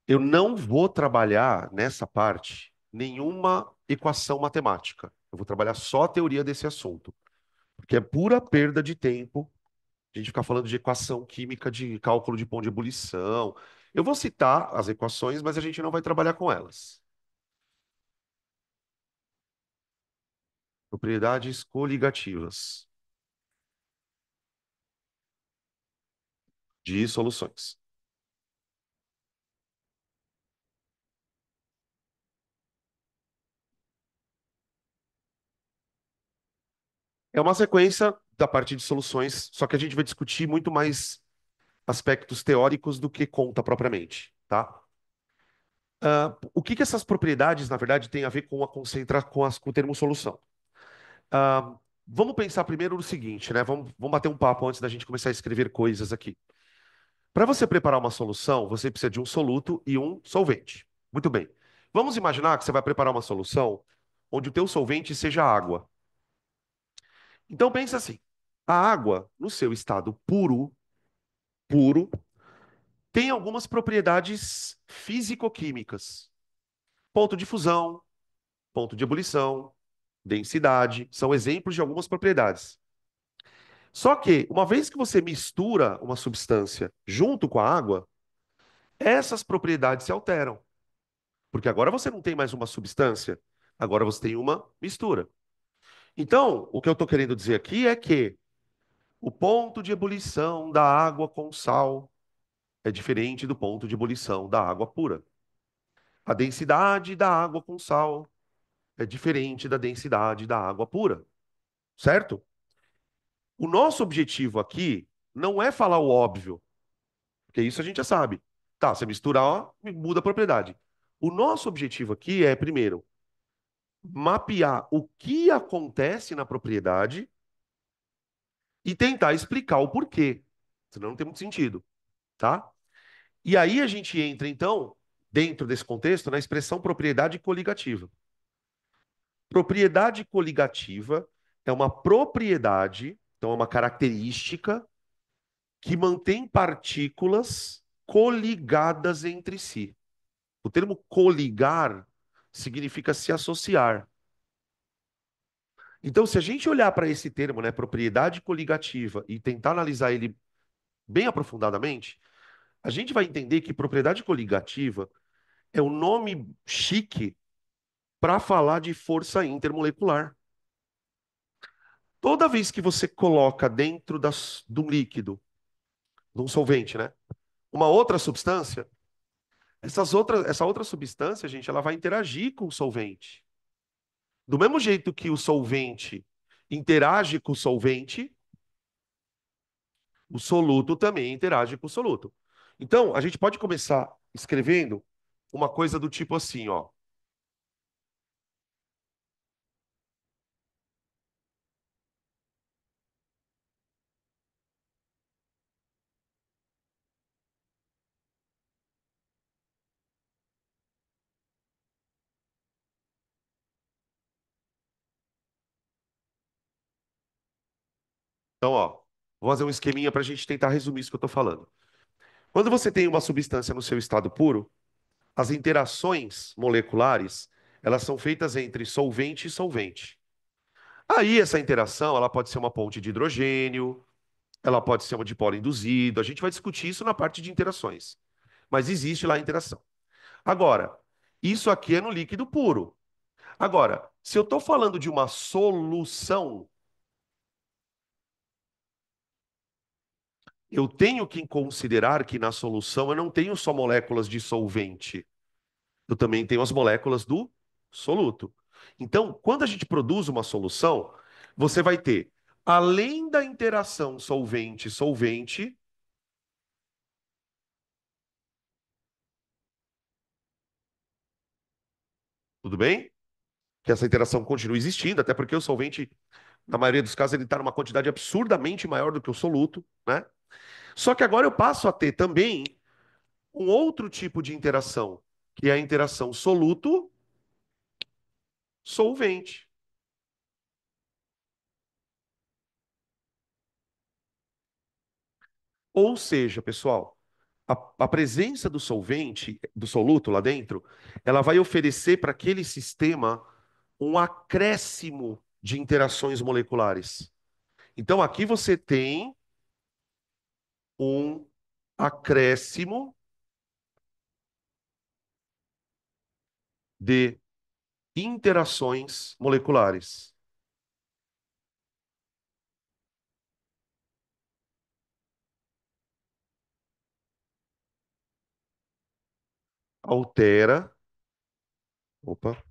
Eu não vou trabalhar nessa parte nenhuma equação matemática. Eu vou trabalhar só a teoria desse assunto, porque é pura perda de tempo a gente ficar falando de equação química de cálculo de ponto de ebulição. Eu vou citar as equações, mas a gente não vai trabalhar com elas. Propriedades coligativas de soluções. É uma sequência da parte de soluções, só que a gente vai discutir muito mais aspectos teóricos do que conta propriamente, tá? O que que essas propriedades, na verdade, têm a ver com a com o termo solução? Vamos pensar primeiro no seguinte, né? Vamos bater um papo antes da gente começar a escrever coisas aqui. Para você preparar uma solução, você precisa de um soluto e um solvente. Muito bem. Vamos imaginar que você vai preparar uma solução onde o teu solvente seja água. Então pensa assim, a água, no seu estado puro, tem algumas propriedades físico-químicas. Ponto de fusão, ponto de ebulição, densidade, são exemplos de algumas propriedades. Só que, uma vez que você mistura uma substância junto com a água, essas propriedades se alteram. Porque agora você não tem mais uma substância, agora você tem uma mistura. Então, o que eu estou querendo dizer aqui é que o ponto de ebulição da água com sal é diferente do ponto de ebulição da água pura. A densidade da água com sal é diferente da densidade da água pura, certo? O nosso objetivo aqui não é falar o óbvio, porque isso a gente já sabe. Tá, você misturar, ó, muda a propriedade. O nosso objetivo aqui é, primeiro, mapear o que acontece na propriedade e tentar explicar o porquê. Senão não tem muito sentido, tá? E aí a gente entra, então, dentro desse contexto, na expressão propriedade coligativa. Propriedade coligativa é uma propriedade, então é uma característica que mantém partículas coligadas entre si. O termo coligar significa se associar. Então, se a gente olhar para esse termo, né, propriedade coligativa, e tentar analisar ele bem aprofundadamente, a gente vai entender que propriedade coligativa é o nome chique para falar de força intermolecular. Toda vez que você coloca dentro de um líquido, de um solvente, né, uma outra substância, essa outra substância, gente, ela vai interagir com o solvente. Do mesmo jeito que o solvente interage com o solvente, o soluto também interage com o soluto. Então, a gente pode começar escrevendo uma coisa do tipo assim, ó. Então, ó, vou fazer um esqueminha para a gente tentar resumir isso que eu estou falando. Quando você tem uma substância no seu estado puro, as interações moleculares, elas são feitas entre solvente e solvente. Aí essa interação, ela pode ser uma ponte de hidrogênio, ela pode ser uma dipolo induzido, a gente vai discutir isso na parte de interações. Mas existe lá a interação. Agora, isso aqui é no líquido puro. Agora, se eu estou falando de uma solução, eu tenho que considerar que na solução eu não tenho só moléculas de solvente, eu também tenho as moléculas do soluto. Então, quando a gente produz uma solução, você vai ter, além da interação solvente-solvente, tudo bem? Que essa interação continua existindo, até porque o solvente, na maioria dos casos, ele está numa quantidade absurdamente maior do que o soluto, né? Só que agora eu passo a ter também um outro tipo de interação, que é a interação soluto-solvente. Ou seja, pessoal, a presença do solvente, do soluto lá dentro, ela vai oferecer para aquele sistema um acréscimo de interações moleculares. Então, aqui você tem um acréscimo de interações moleculares. Altera, opa,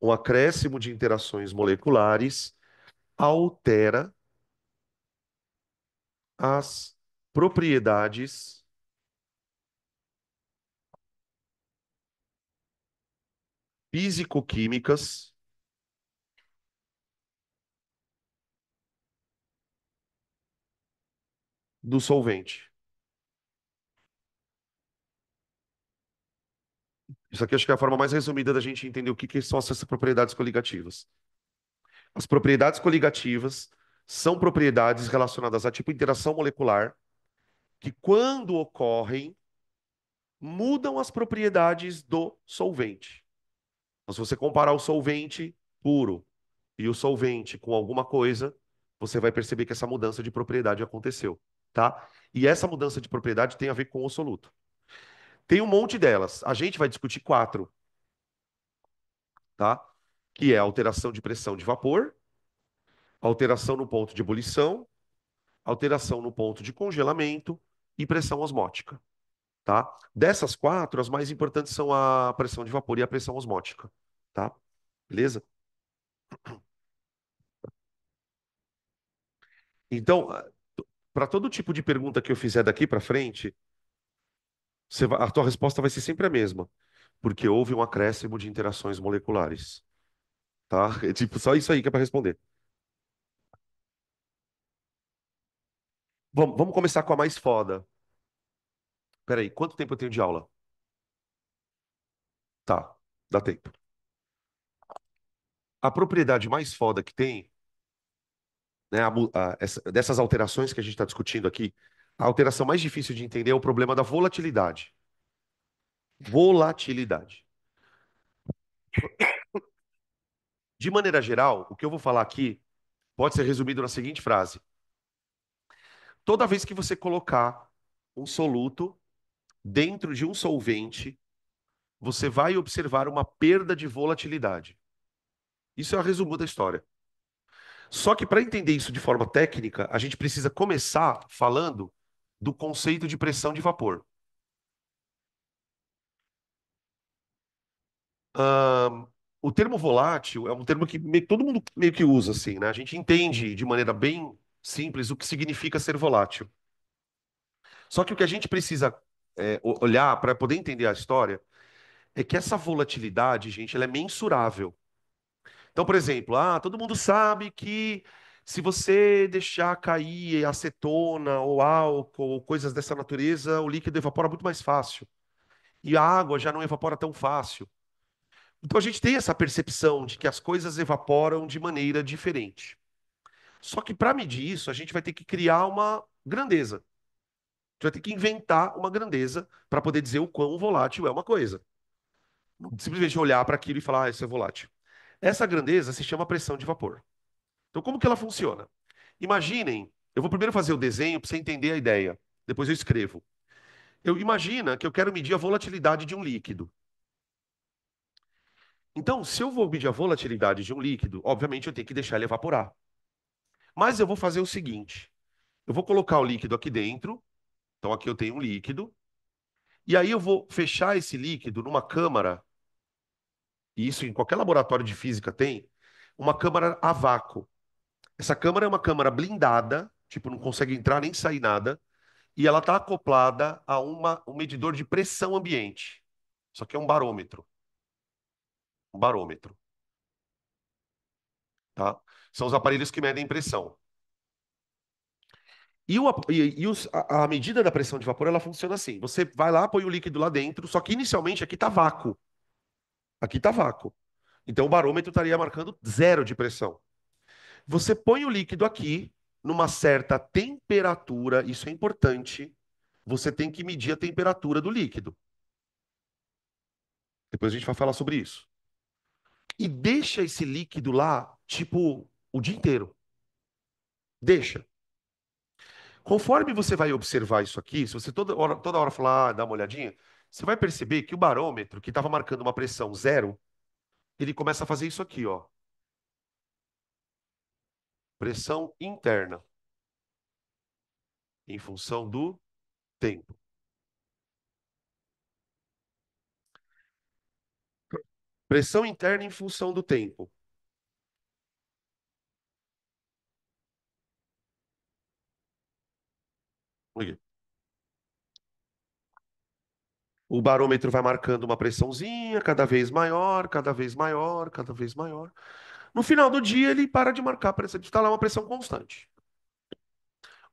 um acréscimo de interações moleculares altera as propriedades físico-químicas do solvente. Isso aqui acho que é a forma mais resumida da gente entender o que são essas propriedades coligativas. As propriedades coligativas São propriedades relacionadas a tipo interação molecular que, quando ocorrem, mudam as propriedades do solvente. Então, se você comparar o solvente puro e o solvente com alguma coisa, você vai perceber que essa mudança de propriedade aconteceu, tá? E essa mudança de propriedade tem a ver com o soluto. Tem um monte delas. A gente vai discutir quatro, tá? Que é a alteração de pressão de vapor, alteração no ponto de ebulição, alteração no ponto de congelamento e pressão osmótica, tá? Dessas quatro, as mais importantes são a pressão de vapor e a pressão osmótica, tá? Beleza? Então, para todo tipo de pergunta que eu fizer daqui para frente, a tua resposta vai ser sempre a mesma, porque houve um acréscimo de interações moleculares, tá? É tipo só isso aí que é para responder. Vamos começar com a mais foda. Peraí, quanto tempo eu tenho de aula? Tá, dá tempo. A propriedade mais foda que tem, né, dessas alterações que a gente está discutindo aqui, a alteração mais difícil de entender é o problema da volatilidade. Volatilidade. De maneira geral, o que eu vou falar aqui pode ser resumido na seguinte frase: toda vez que você colocar um soluto dentro de um solvente, você vai observar uma perda de volatilidade. Isso é o resumo da história. Só que para entender isso de forma técnica, a gente precisa começar falando do conceito de pressão de vapor. Ahn, o termo volátil é um termo que todo mundo meio que usa, assim, né? A gente entende de maneira bem simples o que significa ser volátil. Só que o que a gente precisa olhar para poder entender a história é que essa volatilidade, gente, ela é mensurável. Então, por exemplo, todo mundo sabe que se você deixar cair acetona ou álcool ou coisas dessa natureza, o líquido evapora muito mais fácil. E a água já não evapora tão fácil. Então a gente tem essa percepção de que as coisas evaporam de maneira diferente. Só que para medir isso, a gente vai ter que criar uma grandeza. A gente vai ter que inventar uma grandeza para poder dizer o quão volátil é uma coisa. Não simplesmente olhar para aquilo e falar, isso é volátil. Essa grandeza se chama pressão de vapor. Então, como que ela funciona? Imaginem, eu vou primeiro fazer o desenho para você entender a ideia. Depois eu escrevo. Imagina que eu quero medir a volatilidade de um líquido. Então, se eu vou medir a volatilidade de um líquido, obviamente eu tenho que deixar ele evaporar. Mas eu vou fazer o seguinte: eu vou colocar o líquido aqui dentro. Então, aqui eu tenho um líquido. E aí eu vou fechar esse líquido numa câmara, e isso em qualquer laboratório de física tem, uma câmara a vácuo. Essa câmara é uma câmara blindada, tipo, não consegue entrar nem sair nada, e ela está acoplada a um medidor de pressão ambiente. Isso aqui é um barômetro. Um barômetro, tá? São os aparelhos que medem pressão. A medida da pressão de vapor, ela funciona assim. Você vai lá, põe o líquido lá dentro, só que inicialmente aqui está vácuo. Aqui está vácuo. Então o barômetro estaria marcando zero de pressão. Você põe o líquido aqui, numa certa temperatura, isso é importante. Você tem que medir a temperatura do líquido. Depois a gente vai falar sobre isso. E deixa esse líquido lá, tipo, o dia inteiro. Deixa. Conforme você vai observar isso aqui, se você toda hora falar, dá uma olhadinha, você vai perceber que o barômetro, que estava marcando uma pressão zero, ele começa a fazer isso aqui, ó. Pressão interna, em função do tempo. Pressão interna em função do tempo. Aqui. O barômetro vai marcando uma pressãozinha, cada vez maior, cada vez maior, cada vez maior. No final do dia, ele para de marcar a pressão, está lá uma pressão constante.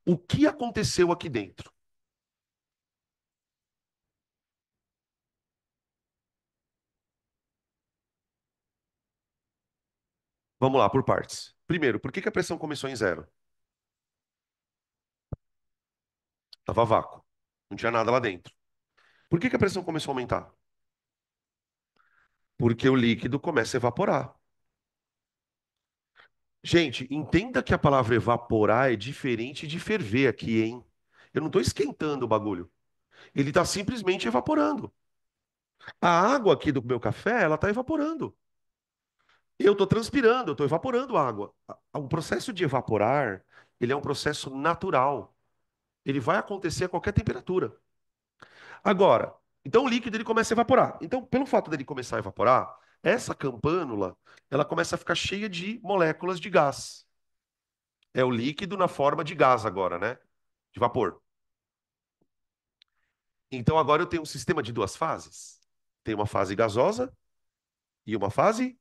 O que aconteceu aqui dentro? Vamos lá, por partes. Primeiro, por que que a pressão começou em zero? Tava vácuo. Não tinha nada lá dentro. Por que que a pressão começou a aumentar? Porque o líquido começa a evaporar. Gente, entenda que a palavra evaporar é diferente de ferver aqui, hein? Eu não estou esquentando o bagulho. Ele está simplesmente evaporando. A água aqui do meu café, ela está evaporando. Eu estou transpirando, eu estou evaporando água. O processo de evaporar, ele é um processo natural. Ele vai acontecer a qualquer temperatura. Agora, então o líquido ele começa a evaporar. Então, pelo fato dele começar a evaporar, essa campânula, ela começa a ficar cheia de moléculas de gás. É o líquido na forma de gás agora, né? De vapor. Então agora eu tenho um sistema de duas fases. Tem uma fase gasosa e uma fase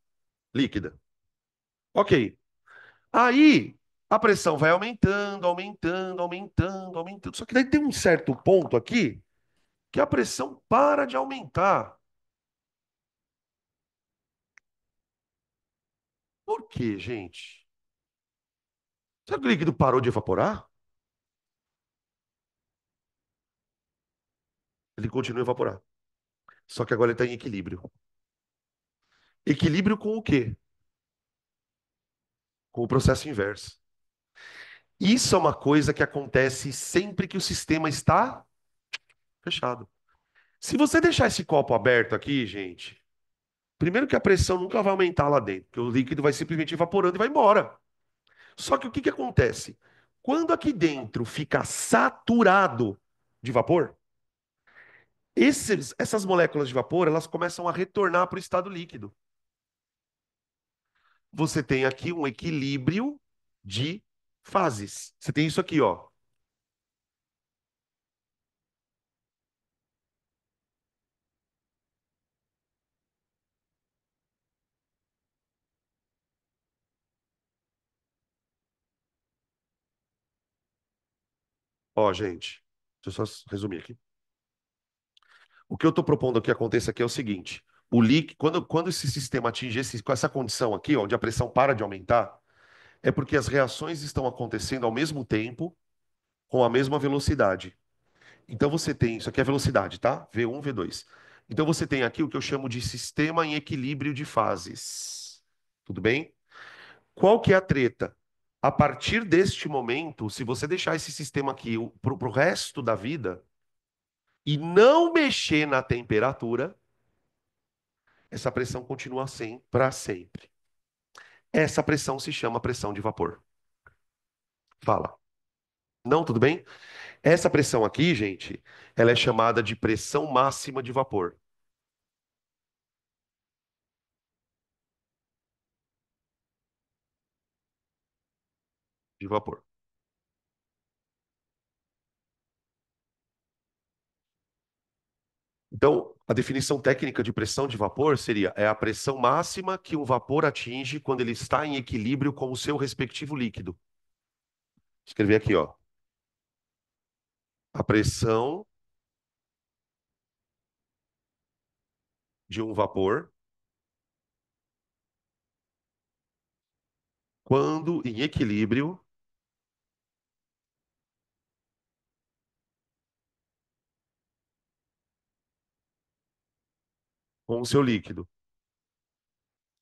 líquida. Ok. Aí a pressão vai aumentando, aumentando, aumentando, aumentando. Só que daí tem um certo ponto aqui que a pressão para de aumentar. Por quê, gente? Será que o líquido parou de evaporar? Ele continua a evaporar. Só que agora ele está em equilíbrio. Equilíbrio com o quê? Com o processo inverso. Isso é uma coisa que acontece sempre que o sistema está fechado. Se você deixar esse copo aberto aqui, gente, primeiro que a pressão nunca vai aumentar lá dentro, porque o líquido vai simplesmente evaporando e vai embora. Só que o que que acontece? Quando aqui dentro fica saturado de vapor, essas moléculas de vapor, elas começam a retornar para o estado líquido. Você tem aqui um equilíbrio de fases. Você tem isso aqui, ó. Ó, gente, deixa eu só resumir aqui. O que eu estou propondo que aconteça aqui é o seguinte: o líquido, quando esse sistema atinge com essa condição aqui, ó, onde a pressão para de aumentar, é porque as reações estão acontecendo ao mesmo tempo, com a mesma velocidade. Então você tem, isso aqui é a velocidade, tá? V1, V2. Então você tem aqui o que eu chamo de sistema em equilíbrio de fases. Tudo bem? Qual que é a treta? A partir deste momento, se você deixar esse sistema aqui para o resto da vida e não mexer na temperatura, essa pressão continua assim para sempre. Essa pressão se chama pressão de vapor. Fala. Não, tudo bem? Essa pressão aqui, gente, ela é chamada de pressão máxima de vapor. De vapor. Então, a definição técnica de pressão de vapor seria é a pressão máxima que um vapor atinge quando ele está em equilíbrio com o seu respectivo líquido. Escrever aqui, ó. A pressão de um vapor quando em equilíbrio com o seu líquido,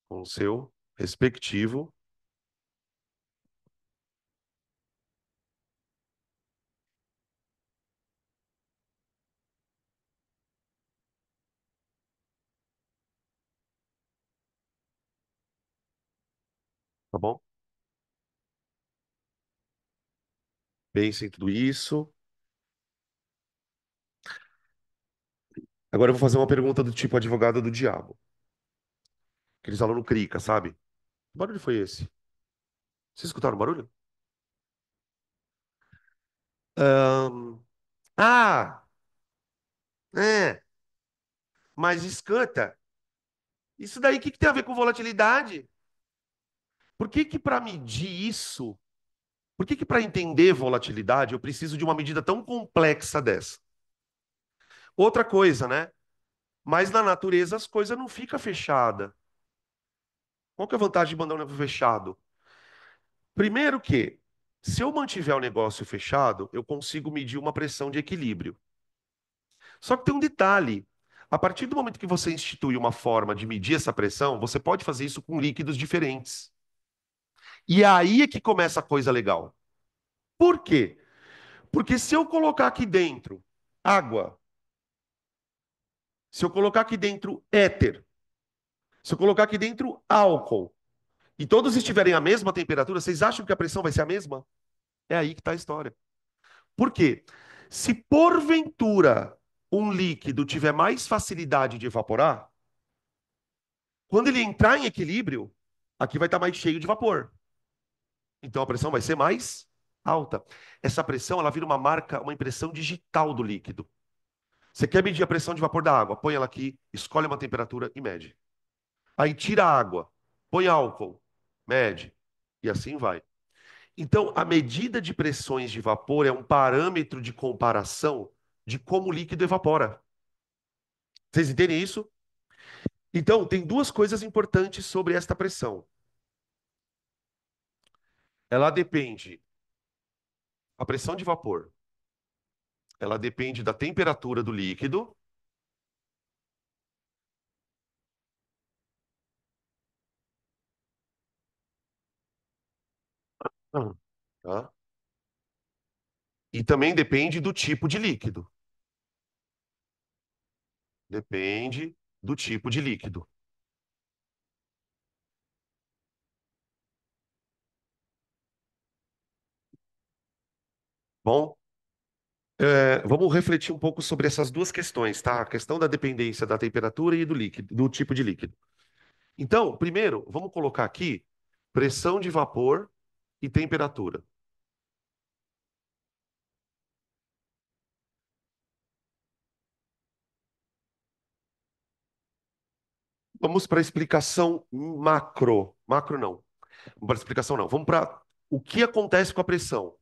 com o seu respectivo, tá bom? Pense em tudo isso. Agora eu vou fazer uma pergunta do tipo advogado do diabo. Aqueles alunos crica, sabe? Que barulho foi esse? Vocês escutaram o barulho? Ahn, Ah, é. Mas escuta, isso daí o que que tem a ver com volatilidade? Por que que para medir isso, por que que para entender volatilidade eu preciso de uma medida tão complexa dessa? Outra coisa, né? Mas na natureza as coisas não ficam fechadas. Qual que é a vantagem de mandar um livro fechado? Primeiro que Se eu mantiver o negócio fechado, eu consigo medir uma pressão de equilíbrio. Só que tem um detalhe. A partir do momento que você institui uma forma de medir essa pressão, você pode fazer isso com líquidos diferentes. E aí é que começa a coisa legal. Por quê? Porque se eu colocar aqui dentro água, se eu colocar aqui dentro éter, se eu colocar aqui dentro álcool, e todos estiverem à mesma temperatura, vocês acham que a pressão vai ser a mesma? É aí que está a história. Por quê? Se porventura um líquido tiver mais facilidade de evaporar, quando ele entrar em equilíbrio, aqui vai estar mais cheio de vapor. Então a pressão vai ser mais alta. Essa pressão, ela vira uma marca, uma impressão digital do líquido. Você quer medir a pressão de vapor da água? Põe ela aqui, escolhe uma temperatura e mede. Aí tira a água, põe álcool, mede. E assim vai. Então, a medida de pressões de vapor é um parâmetro de comparação de como o líquido evapora. Vocês entendem isso? Então, tem duas coisas importantes sobre esta pressão. Ela depende, a pressão de vapor, ela depende da temperatura do líquido, tá? E também depende do tipo de líquido. Depende do tipo de líquido. Bom, vamos refletir um pouco sobre essas duas questões, tá? A questão da dependência da temperatura e do líquido, do tipo de líquido. Então, primeiro, vamos colocar aqui pressão de vapor e temperatura. Vamos para a explicação macro. Macro não. Vamos para a explicação não. Vamos para o que acontece com a pressão.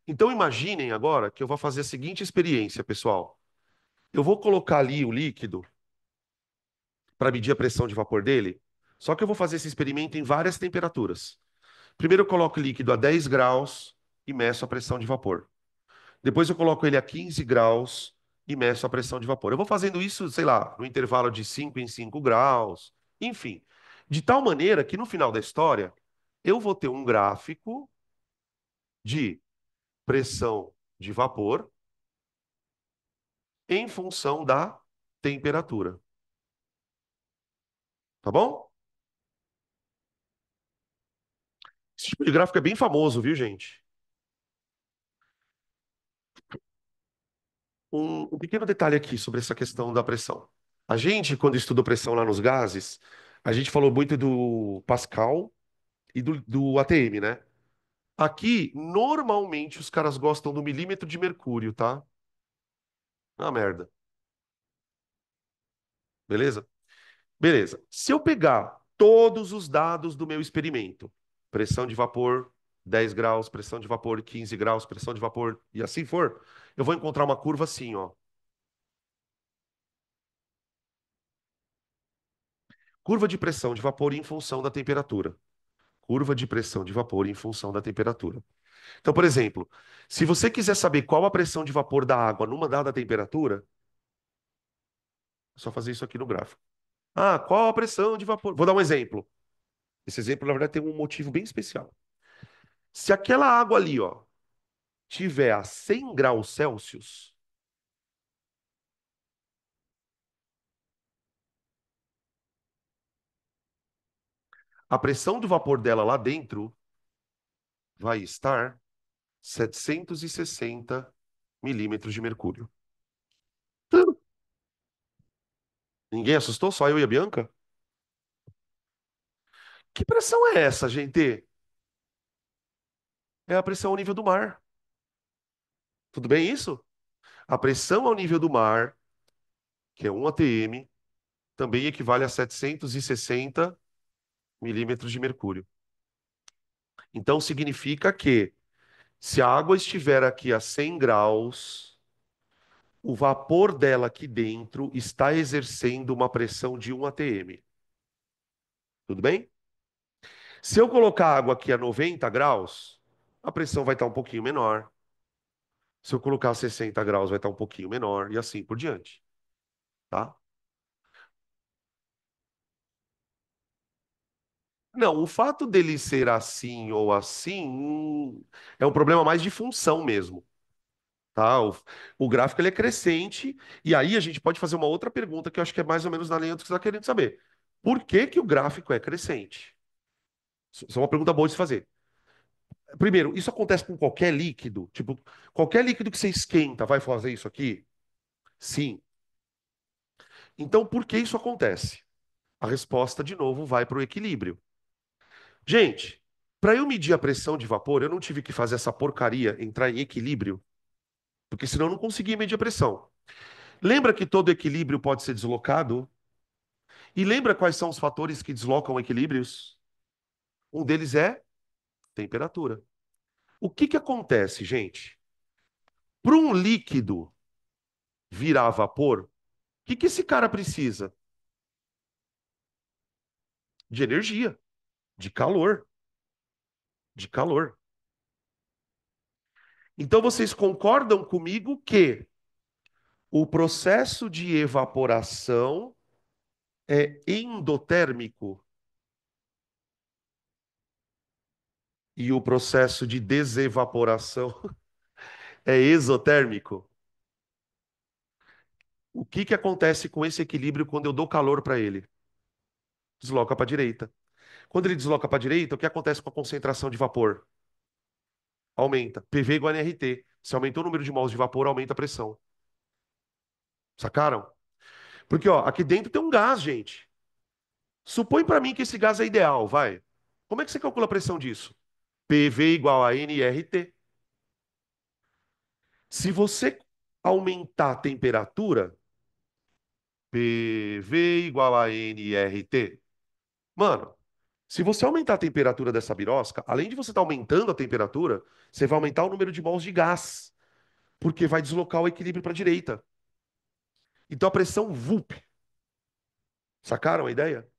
Então, imaginem agora que eu vou fazer a seguinte experiência, pessoal. Eu vou colocar ali o líquido para medir a pressão de vapor dele, só que eu vou fazer esse experimento em várias temperaturas. Primeiro eu coloco o líquido a 10 graus e meço a pressão de vapor. Depois eu coloco ele a 15 graus e meço a pressão de vapor. Eu vou fazendo isso, sei lá, no intervalo de 5 em 5 graus, enfim. De tal maneira que no final da história, eu vou ter um gráfico de pressão de vapor em função da temperatura. Tá bom? Esse tipo de gráfico é bem famoso, viu, gente? Um pequeno detalhe aqui sobre essa questão da pressão. A gente, quando estudou pressão lá nos gases, a gente falou muito do Pascal e do ATM, né? Aqui, normalmente, os caras gostam do milímetro de mercúrio, tá? Ah, merda. Beleza? Beleza. Se eu pegar todos os dados do meu experimento, pressão de vapor 10 graus, pressão de vapor 15 graus, pressão de vapor e assim for, eu vou encontrar uma curva assim, ó. Curva de pressão de vapor em função da temperatura. Curva de pressão de vapor em função da temperatura. Então, por exemplo, se você quiser saber qual a pressão de vapor da água numa dada temperatura, é só fazer isso aqui no gráfico. Ah, qual a pressão de vapor? Vou dar um exemplo. Esse exemplo, na verdade, tem um motivo bem especial. Se aquela água ali, ó, tiver a 100 graus Celsius, a pressão do vapor dela lá dentro vai estar 760 milímetros de mercúrio. Ninguém assustou? Só eu e a Bianca? Que pressão é essa, gente? É a pressão ao nível do mar. Tudo bem isso? A pressão ao nível do mar, que é 1 atm, também equivale a 760 milímetros de mercúrio. Então significa que se a água estiver aqui a 100 graus, o vapor dela aqui dentro está exercendo uma pressão de 1 atm. Tudo bem? Se eu colocar a água aqui a 90 graus, a pressão vai estar um pouquinho menor. Se eu colocar 60 graus, vai estar um pouquinho menor, e assim por diante, tá? Não, o fato dele ser assim ou assim é um problema mais de função mesmo, tá? O gráfico ele é crescente, e aí a gente pode fazer uma outra pergunta que eu acho que é mais ou menos na linha do que você está querendo saber. Por que que o gráfico é crescente? Isso é uma pergunta boa de se fazer. Primeiro, isso acontece com qualquer líquido? Tipo, qualquer líquido que você esquenta vai fazer isso aqui? Sim. Então, por que isso acontece? A resposta, de novo, vai para o equilíbrio. Gente, para eu medir a pressão de vapor, eu não tive que fazer essa porcaria entrar em equilíbrio, porque senão eu não conseguia medir a pressão. Lembra que todo equilíbrio pode ser deslocado? E lembra quais são os fatores que deslocam equilíbrios? Um deles é temperatura. O que que acontece, gente? Para um líquido virar vapor, o que que esse cara precisa? De energia, de calor, de calor. Então vocês concordam comigo que o processo de evaporação é endotérmico e o processo de desevaporação é exotérmico? O que que acontece com esse equilíbrio quando eu dou calor para ele? Desloca para a direita. Quando ele desloca para a direita, o que acontece com a concentração de vapor? Aumenta. PV igual a nRT. Se aumentou o número de mols de vapor, aumenta a pressão. Sacaram? Porque, ó, aqui dentro tem um gás, gente. Supõe para mim que esse gás é ideal, vai. Como é que você calcula a pressão disso? PV igual a nRT. Se você aumentar a temperatura, PV igual a nRT. Mano, se você aumentar a temperatura dessa birosca, além de você estar aumentando a temperatura, você vai aumentar o número de mols de gás, porque vai deslocar o equilíbrio para a direita. Então a pressão VUP. Sacaram a ideia?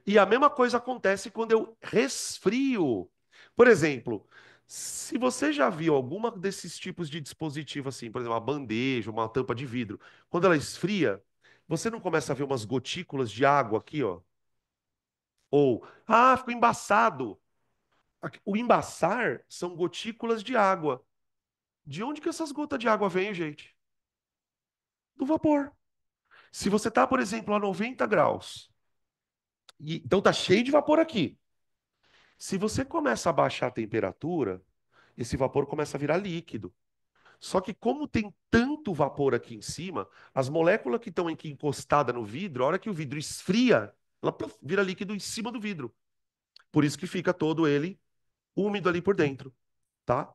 E a mesma coisa acontece quando eu resfrio. Por exemplo, se você já viu alguma desses tipos de dispositivo assim, por exemplo, uma bandeja, uma tampa de vidro, quando ela esfria, você não começa a ver umas gotículas de água aqui, ó? Ou, ficou embaçado. O embaçar são gotículas de água. De onde que essas gotas de água vêm, gente? Do vapor. Se você tá, por exemplo, a 90 graus, então tá cheio de vapor aqui. Se você começa a baixar a temperatura, esse vapor começa a virar líquido. Só que como tem tanto vapor aqui em cima, as moléculas que estão aqui encostadas no vidro, a hora que o vidro esfria, ela pluf, vira líquido em cima do vidro. Por isso que fica todo ele úmido ali por dentro, tá?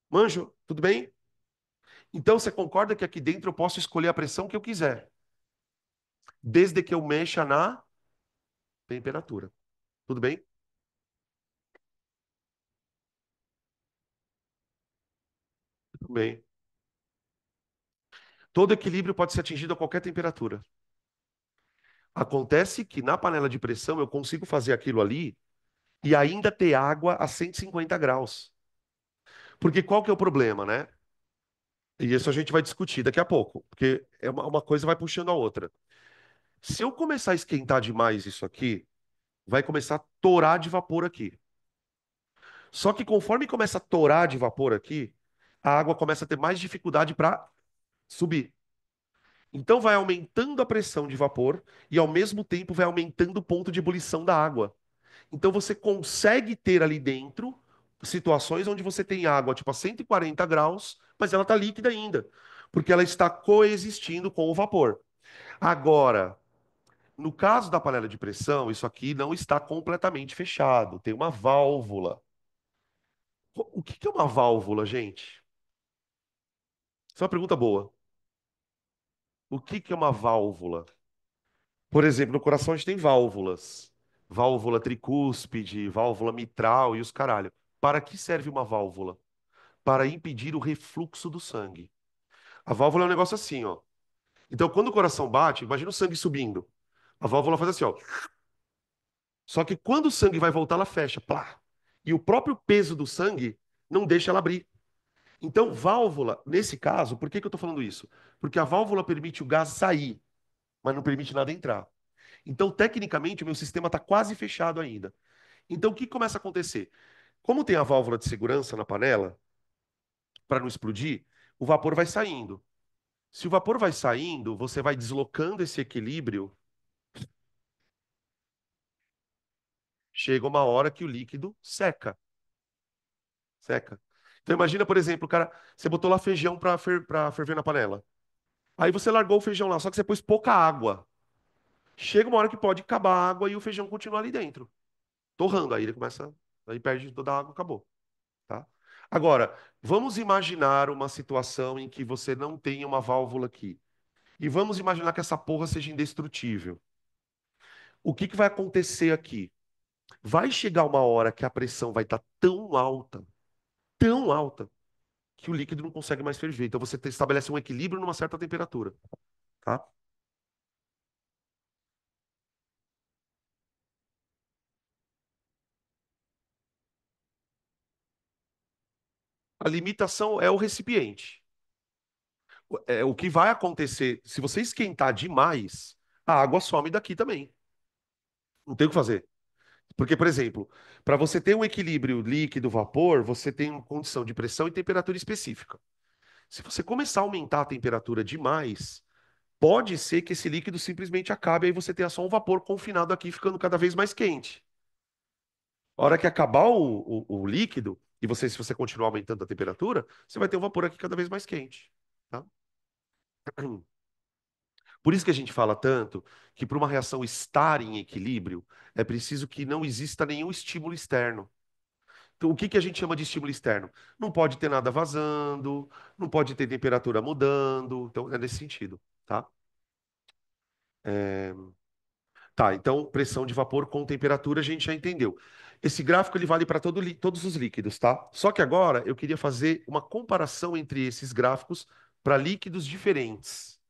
Manjo, tudo bem? Então você concorda que aqui dentro eu posso escolher a pressão que eu quiser, desde que eu mexa na temperatura. Tudo bem? Tudo bem. Todo equilíbrio pode ser atingido a qualquer temperatura. Acontece que na panela de pressão eu consigo fazer aquilo ali e ainda ter água a 150 graus. Porque qual que é o problema, né? E isso a gente vai discutir daqui a pouco, porque é uma coisa vai puxando a outra. Se eu começar a esquentar demais isso aqui, vai começar a torar de vapor aqui. Só que conforme começa a torar de vapor aqui, a água começa a ter mais dificuldade para subir. Então vai aumentando a pressão de vapor e ao mesmo tempo vai aumentando o ponto de ebulição da água. Então você consegue ter ali dentro situações onde você tem água tipo a 140 graus, mas ela está líquida ainda, porque ela está coexistindo com o vapor. Agora, no caso da panela de pressão, isso aqui não está completamente fechado, tem uma válvula. O que que é uma válvula, gente? Isso é uma pergunta boa. O que que é uma válvula? Por exemplo, no coração a gente tem válvulas. Válvula tricúspide, válvula mitral e os caralho. Para que serve uma válvula? Para impedir o refluxo do sangue. A válvula é um negócio assim, ó. Então, quando o coração bate, imagina o sangue subindo. A válvula faz assim, ó. Só que quando o sangue vai voltar, ela fecha. Plá. E o próprio peso do sangue não deixa ela abrir. Então, válvula, nesse caso, por que que eu estou falando isso? Porque a válvula permite o gás sair, mas não permite nada entrar. Então, tecnicamente, o meu sistema está quase fechado ainda. Então, o que começa a acontecer? Como tem a válvula de segurança na panela, para não explodir, o vapor vai saindo. Se o vapor vai saindo, você vai deslocando esse equilíbrio, chega uma hora que o líquido seca. Seca. Então imagina, por exemplo, cara, você botou lá feijão para ferver na panela. Aí você largou o feijão lá, só que você pôs pouca água. Chega uma hora que pode acabar a água e o feijão continua ali dentro, torrando. Aí ele começa, aí perde toda a água, acabou, tá? Agora, vamos imaginar uma situação em que você não tenha uma válvula aqui. E vamos imaginar que essa porra seja indestrutível. O que que vai acontecer aqui? Vai chegar uma hora que a pressão vai estar tão alta, que o líquido não consegue mais ferver. Então você estabelece um equilíbrio numa certa temperatura, tá? A limitação é o recipiente. O que vai acontecer, se você esquentar demais, a água some daqui também. Não tem o que fazer. Porque, por exemplo, para você ter um equilíbrio líquido-vapor, você tem uma condição de pressão e temperatura específica. Se você começar a aumentar a temperatura demais, pode ser que esse líquido simplesmente acabe, aí você tenha só um vapor confinado aqui, ficando cada vez mais quente. A hora que acabar o líquido, e você, se você continuar aumentando a temperatura, você vai ter um vapor aqui cada vez mais quente. Tá? Por isso que a gente fala tanto que para uma reação estar em equilíbrio, é preciso que não exista nenhum estímulo externo. Então, o que que a gente chama de estímulo externo? Não pode ter nada vazando, não pode ter temperatura mudando. Então, é nesse sentido, tá? É, Tá, então pressão de vapor com temperatura a gente já entendeu. Esse gráfico ele vale para todos os líquidos, tá? Só que agora eu queria fazer uma comparação entre esses gráficos para líquidos diferentes.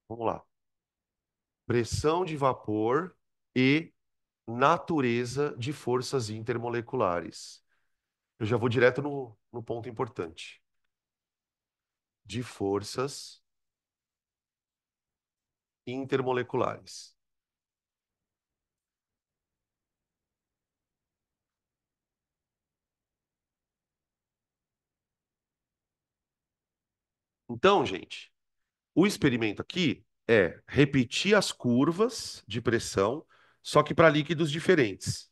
Vamos lá. Pressão de vapor e natureza de forças intermoleculares. Eu já vou direto no ponto importante. De forças intermoleculares. Então, gente, o experimento aqui é repetir as curvas de pressão, só que para líquidos diferentes.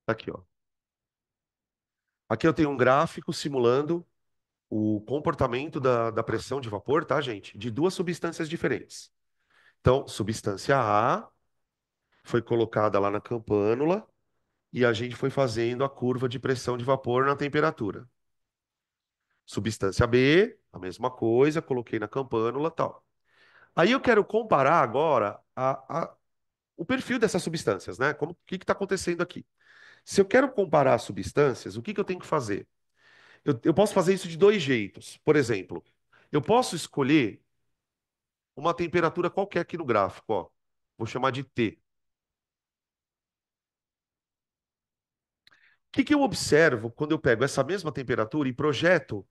Aqui, ó. Aqui eu tenho um gráfico simulando o comportamento da pressão de vapor, tá, gente? De duas substâncias diferentes. Então, substância A foi colocada lá na campânula e a gente foi fazendo a curva de pressão de vapor na temperatura. Substância B, a mesma coisa, coloquei na campânula, tal. Aí eu quero comparar agora o perfil dessas substâncias, né? Como, o que está acontecendo aqui? Se eu quero comparar as substâncias, o que que eu tenho que fazer? Eu posso fazer isso de dois jeitos. Por exemplo, eu posso escolher uma temperatura qualquer aqui no gráfico, ó. Vou chamar de T. O que que eu observo quando eu pego essa mesma temperatura e projeto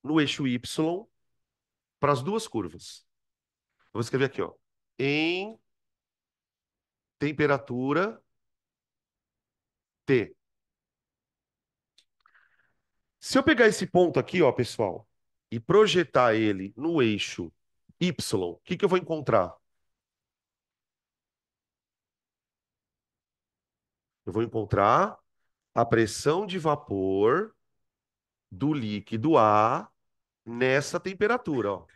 no eixo Y para as duas curvas? Vou escrever aqui, ó. Em temperatura T. Se eu pegar esse ponto aqui, ó, pessoal, e projetar ele no eixo Y, o que que eu vou encontrar? Eu vou encontrar a pressão de vapor do líquido A nessa temperatura, ó.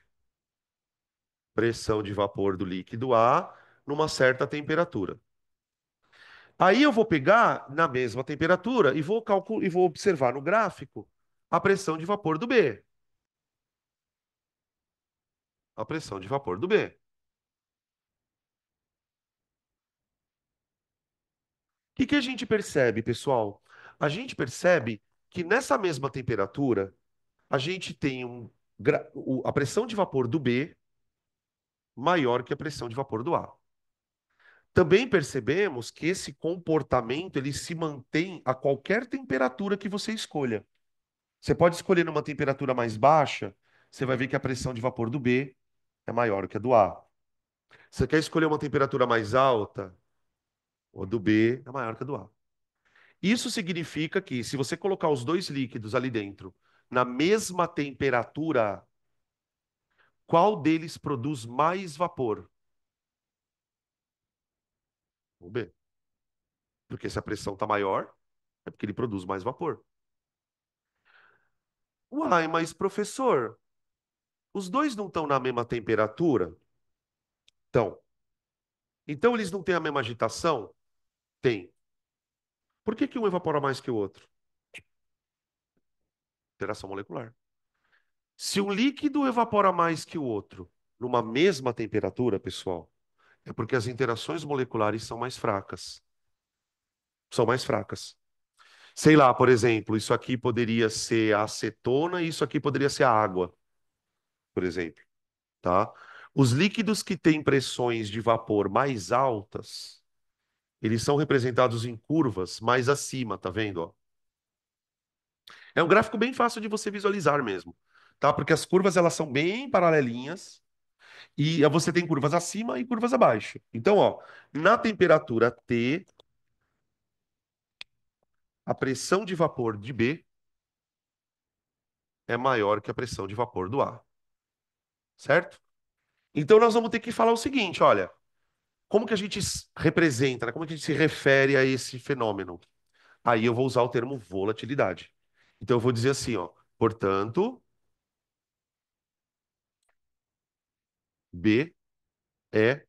Pressão de vapor do líquido A numa certa temperatura. Aí eu vou pegar na mesma temperatura e vou e vou observar no gráfico a pressão de vapor do B. A pressão de vapor do B. que a gente percebe, pessoal? A gente percebe que nessa mesma temperatura, a gente tem a pressão de vapor do B maior que a pressão de vapor do A. Também percebemos que esse comportamento ele se mantém a qualquer temperatura que você escolha. Você pode escolher numa temperatura mais baixa, você vai ver que a pressão de vapor do B é maior que a do A. Você quer escolher uma temperatura mais alta, a do B é maior que a do A. Isso significa que, se você colocar os dois líquidos ali dentro na mesma temperatura, qual deles produz mais vapor? O B. Porque se a pressão está maior, é porque ele produz mais vapor. Uai, mas professor, os dois não estão na mesma temperatura? Então, então eles não têm a mesma agitação? Tem. Por que que um evapora mais que o outro? Interação molecular. Se um líquido evapora mais que o outro numa mesma temperatura, pessoal, é porque as interações moleculares são mais fracas. São mais fracas. Sei lá, por exemplo, isso aqui poderia ser a acetona e isso aqui poderia ser a água, por exemplo, tá? Os líquidos que têm pressões de vapor mais altas, eles são representados em curvas mais acima, tá vendo, ó? É um gráfico bem fácil de você visualizar mesmo, tá? Porque as curvas elas são bem paralelinhas e você tem curvas acima e curvas abaixo. Então, ó, na temperatura T, a pressão de vapor de B é maior que a pressão de vapor do A, certo? Então nós vamos ter que falar o seguinte, olha, como que a gente representa, né? Como que a gente se refere a esse fenômeno? Aí eu vou usar o termo volatilidade. Então eu vou dizer assim, ó, portanto, B é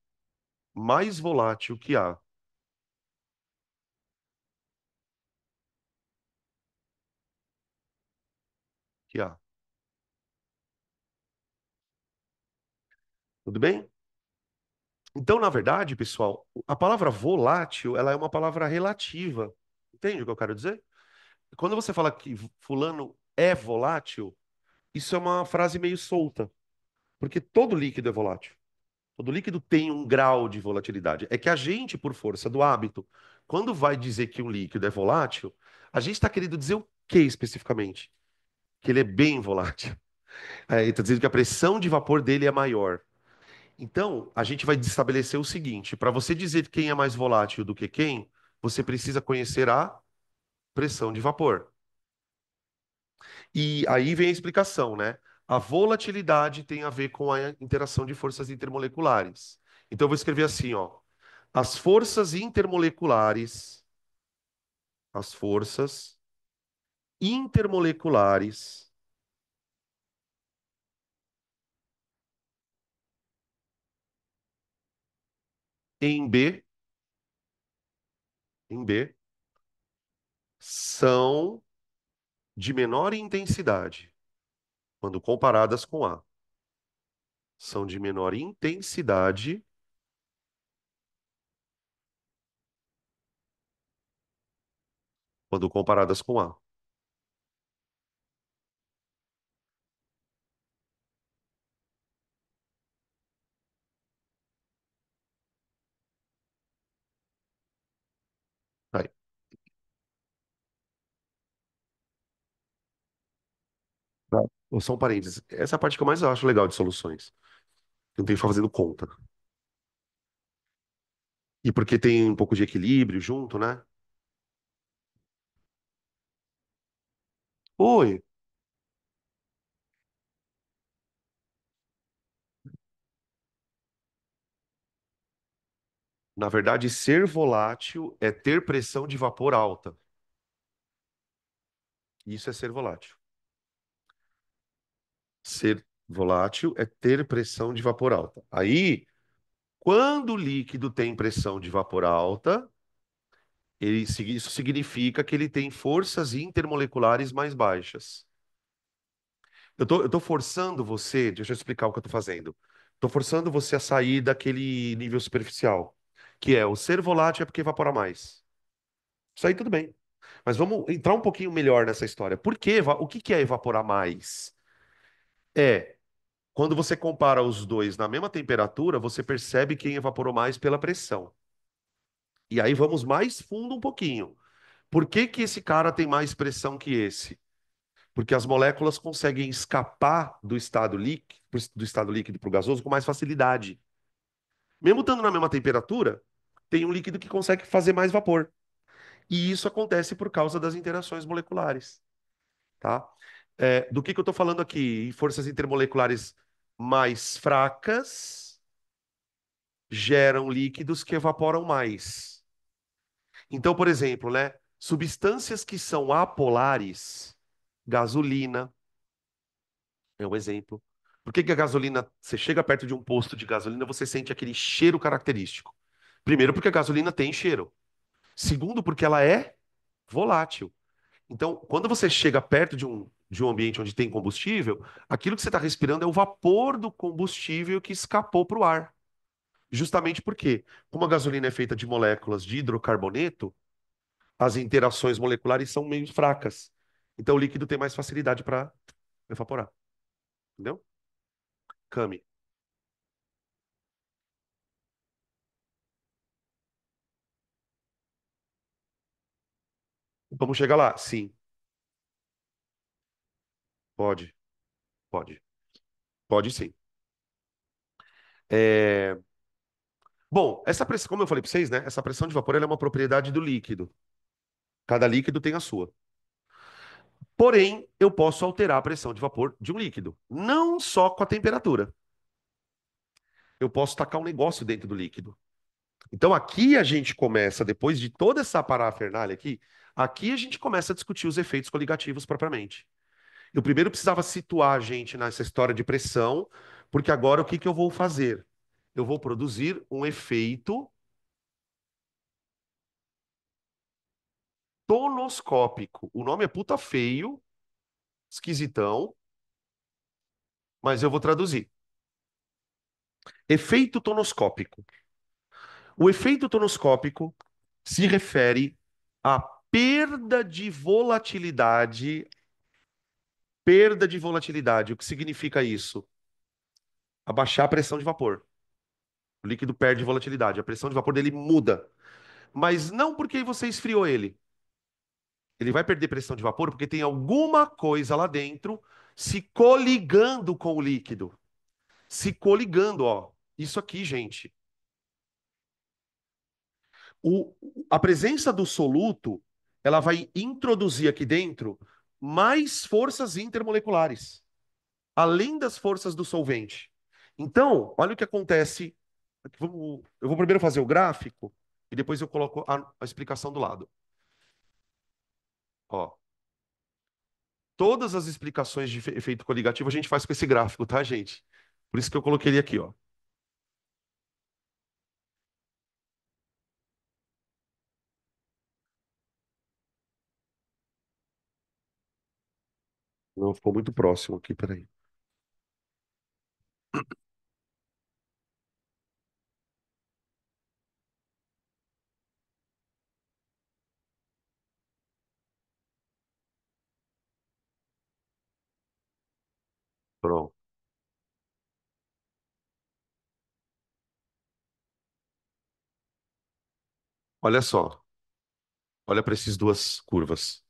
mais volátil que A. Tudo bem? Então, na verdade, pessoal, a palavra volátil, ela é uma palavra relativa. Entende o que eu quero dizer? Quando você fala que fulano é volátil, isso é uma frase meio solta, porque todo líquido é volátil. Todo líquido tem um grau de volatilidade. É que a gente, por força do hábito, quando vai dizer que um líquido é volátil, a gente está querendo dizer o que especificamente? Que ele é bem volátil. Está dizendo que a pressão de vapor dele é maior. Então, a gente vai estabelecer o seguinte: para você dizer quem é mais volátil do que quem, você precisa conhecer a pressão de vapor. E aí vem a explicação, né? A volatilidade tem a ver com a interação de forças intermoleculares. Então, eu vou escrever assim, ó. As forças intermoleculares, as forças intermoleculares em B, em B, são de menor intensidade quando comparadas com A. São de menor intensidade quando comparadas com A. Aí, tá? Ou são parênteses. Essa é a parte que eu mais acho legal de soluções. Eu não tenho que ficar fazendo conta. E porque tem um pouco de equilíbrio junto, né? Oi. Na verdade, ser volátil é ter pressão de vapor alta. Isso é ser volátil. Ser volátil é ter pressão de vapor alta. Aí, quando o líquido tem pressão de vapor alta, isso significa que ele tem forças intermoleculares mais baixas. Eu tô forçando você, deixa eu explicar o que eu tô fazendo. Tô forçando você a sair daquele nível superficial, que é o ser volátil é porque evapora mais. Isso aí tudo bem. Mas vamos entrar um pouquinho melhor nessa história. Por que, o que que é evaporar mais? É, quando você compara os dois na mesma temperatura, você percebe quem evaporou mais pela pressão. E aí vamos mais fundo um pouquinho. Por que que esse cara tem mais pressão que esse? Porque as moléculas conseguem escapar do estado líquido para o gasoso com mais facilidade. Mesmo estando na mesma temperatura, tem um líquido que consegue fazer mais vapor. E isso acontece por causa das interações moleculares, tá? Do que eu estou falando aqui? Forças intermoleculares mais fracas geram líquidos que evaporam mais. Então, por exemplo, né, substâncias que são apolares, gasolina é um exemplo. Por que que a gasolina, você chega perto de um posto de gasolina, você sente aquele cheiro característico? Primeiro, porque a gasolina tem cheiro. Segundo, porque ela é volátil. Então, quando você chega perto de um ambiente onde tem combustível, aquilo que você está respirando é o vapor do combustível que escapou para o ar. Justamente porque, como a gasolina é feita de moléculas de hidrocarboneto, as interações moleculares são meio fracas. Então, o líquido tem mais facilidade para evaporar. Entendeu? Cami. Vamos chegar lá? Sim, pode, pode. Pode sim. É, bom, essa pressão, como eu falei para vocês, né? Essa pressão de vapor ela é uma propriedade do líquido. Cada líquido tem a sua. Porém, eu posso alterar a pressão de vapor de um líquido. Não só com a temperatura. Eu posso tacar um negócio dentro do líquido. Então aqui a gente começa, depois de toda essa parafernália aqui a gente começa a discutir os efeitos coligativos propriamente. Eu primeiro precisava situar a gente nessa história de pressão, porque agora o que que eu vou fazer? Eu vou produzir um efeito tonoscópico. O nome é puta feio, esquisitão, mas eu vou traduzir. Efeito tonoscópico. O efeito tonoscópico se refere à perda de volatilidade. Perda de volatilidade. O que significa isso? Abaixar a pressão de vapor. O líquido perde volatilidade. A pressão de vapor dele muda. Mas não porque você esfriou ele. Ele vai perder pressão de vapor porque tem alguma coisa lá dentro se coligando com o líquido. Se coligando, ó. Isso aqui, gente. O, a presença do soluto, ela vai introduzir aqui dentro mais forças intermoleculares, além das forças do solvente. Então, olha o que acontece. Eu vou primeiro fazer o gráfico e depois eu coloco a explicação do lado. Ó, todas as explicações de efeito coligativo a gente faz com esse gráfico, tá, gente? Por isso que eu coloquei ele aqui, ó. Não ficou muito próximo aqui, peraí. Pronto. Olha só. Olha para essas duas curvas.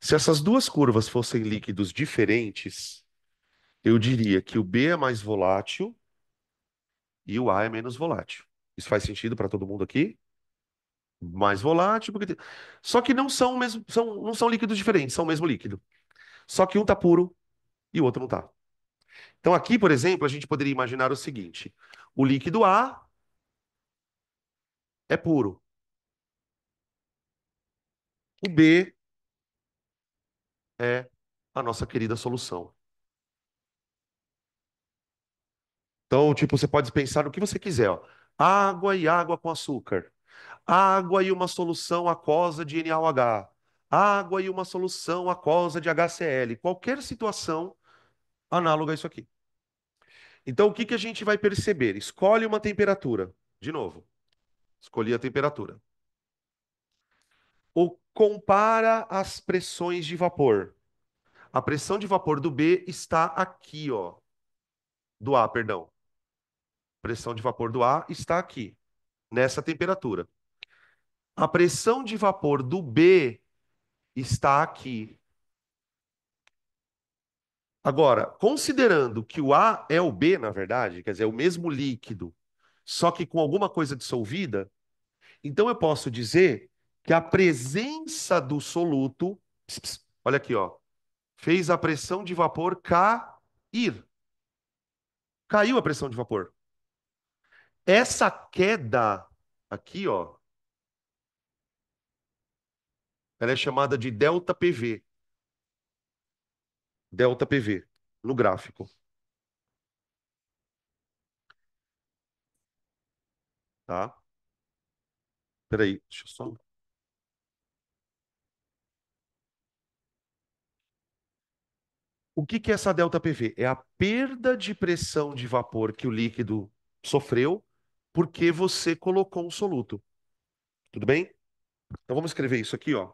Se essas duas curvas fossem líquidos diferentes, eu diria que o B é mais volátil e o A é menos volátil. Isso faz sentido para todo mundo aqui? Mais volátil, só que não são mesmo, não são líquidos diferentes, são o mesmo líquido. Só que um tá puro e o outro não tá. Então aqui, por exemplo, a gente poderia imaginar o seguinte: o líquido A é puro, o B é a nossa querida solução. Então, tipo, você pode pensar no que você quiser, ó. Água e água com açúcar. Água e uma solução aquosa de NaOH. Água e uma solução aquosa de HCl. Qualquer situação análoga a isso aqui. Então, o que que a gente vai perceber? Escolhe uma temperatura. De novo, escolhi a temperatura. Ou compara as pressões de vapor. A pressão de vapor do B está aqui, ó. Do A, perdão. Pressão de vapor do A está aqui, nessa temperatura. A pressão de vapor do B está aqui. Agora, considerando que o A é o B, na verdade, quer dizer, é o mesmo líquido, só que com alguma coisa dissolvida, então eu posso dizer que a presença do soluto, olha aqui, ó, fez a pressão de vapor cair. Caiu a pressão de vapor. Essa queda aqui, ó, ela é chamada de delta PV. Delta PV, no gráfico, tá? Peraí, deixa eu só. O que que é essa delta PV? É a perda de pressão de vapor que o líquido sofreu porque você colocou um soluto. Tudo bem? Então vamos escrever isso aqui, ó.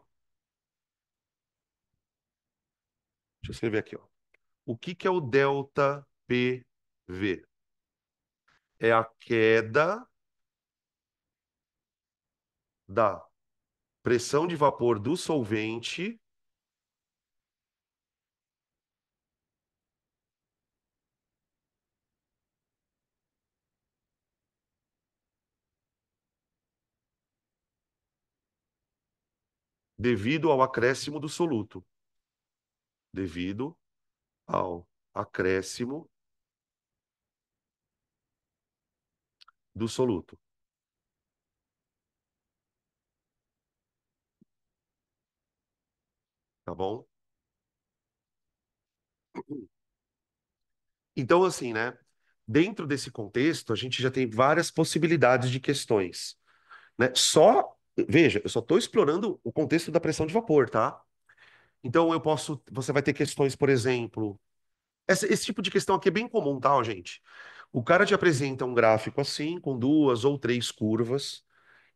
Deixa eu escrever aqui, ó. O que que é o delta PV? É a queda da pressão de vapor do solvente devido ao acréscimo do soluto. Devido ao acréscimo do soluto. Tá bom? Então, assim, né? Dentro desse contexto, a gente já tem várias possibilidades de questões, né? Veja, eu só estou explorando o contexto da pressão de vapor, tá? Então, você vai ter questões, por exemplo, esse tipo de questão aqui é bem comum, tá, ó, gente? O cara te apresenta um gráfico assim, com duas ou três curvas,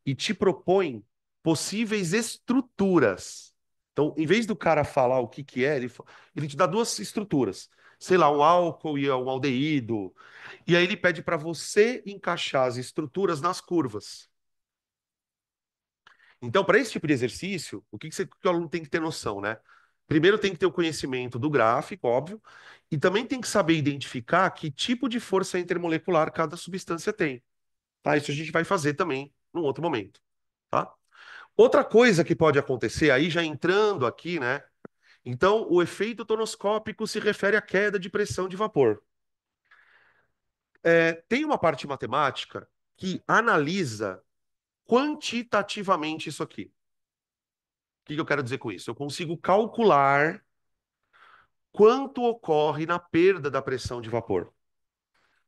e te propõe possíveis estruturas. Então, em vez do cara falar o que que é, ele te dá duas estruturas. Sei lá, um álcool e um aldeído. E aí ele pede para você encaixar as estruturas nas curvas. Então, para esse tipo de exercício, que o aluno tem que ter noção, né? Primeiro tem que ter o conhecimento do gráfico, óbvio, e também tem que saber identificar que tipo de força intermolecular cada substância tem. Tá? Isso a gente vai fazer também num outro momento, tá? Outra coisa que pode acontecer, aí já entrando aqui, né? Então, o efeito tonoscópico se refere à queda de pressão de vapor. Tem uma parte matemática que analisa quantitativamente isso aqui. O que que eu quero dizer com isso? Eu consigo calcular quanto ocorre na perda da pressão de vapor.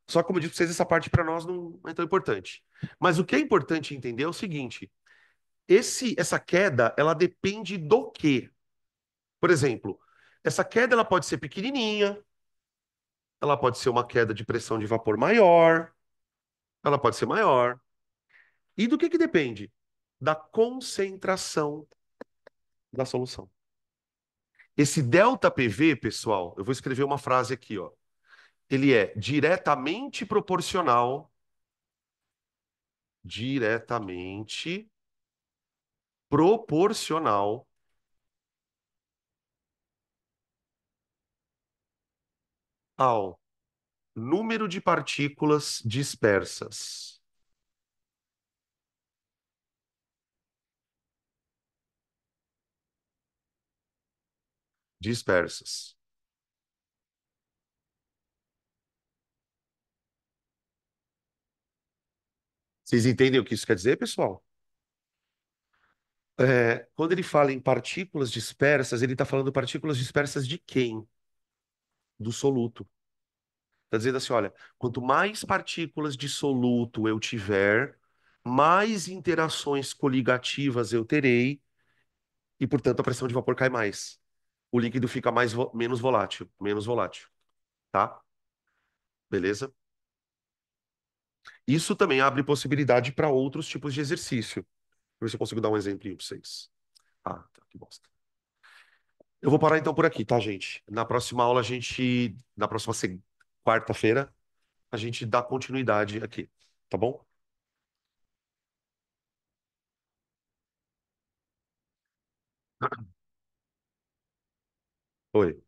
Só que, como eu disse para vocês, essa parte para nós não é tão importante. Mas o que é importante entender é o seguinte: essa queda, ela depende do quê? Por exemplo, essa queda ela pode ser pequenininha, ela pode ser uma queda de pressão de vapor maior, ela pode ser maior. E do que depende? Da concentração da solução. Esse delta PV, pessoal, eu vou escrever uma frase aqui, ó. Ele é diretamente proporcional ao número de partículas dispersas. Dispersas. Vocês entendem o que isso quer dizer, pessoal? Quando ele fala em partículas dispersas, ele está falando partículas dispersas de quem? Do soluto. Está dizendo assim, olha, quanto mais partículas de soluto eu tiver, mais interações coligativas eu terei e, portanto, a pressão de vapor cai mais. O líquido fica menos volátil, tá? Beleza? Isso também abre possibilidade para outros tipos de exercício. Vou ver se eu consigo dar um exemplinho para vocês. Ah, tá, que bosta. Eu vou parar então por aqui, tá, gente? Na próxima aula a gente, na próxima quarta-feira, a gente dá continuidade aqui, tá bom? Oi.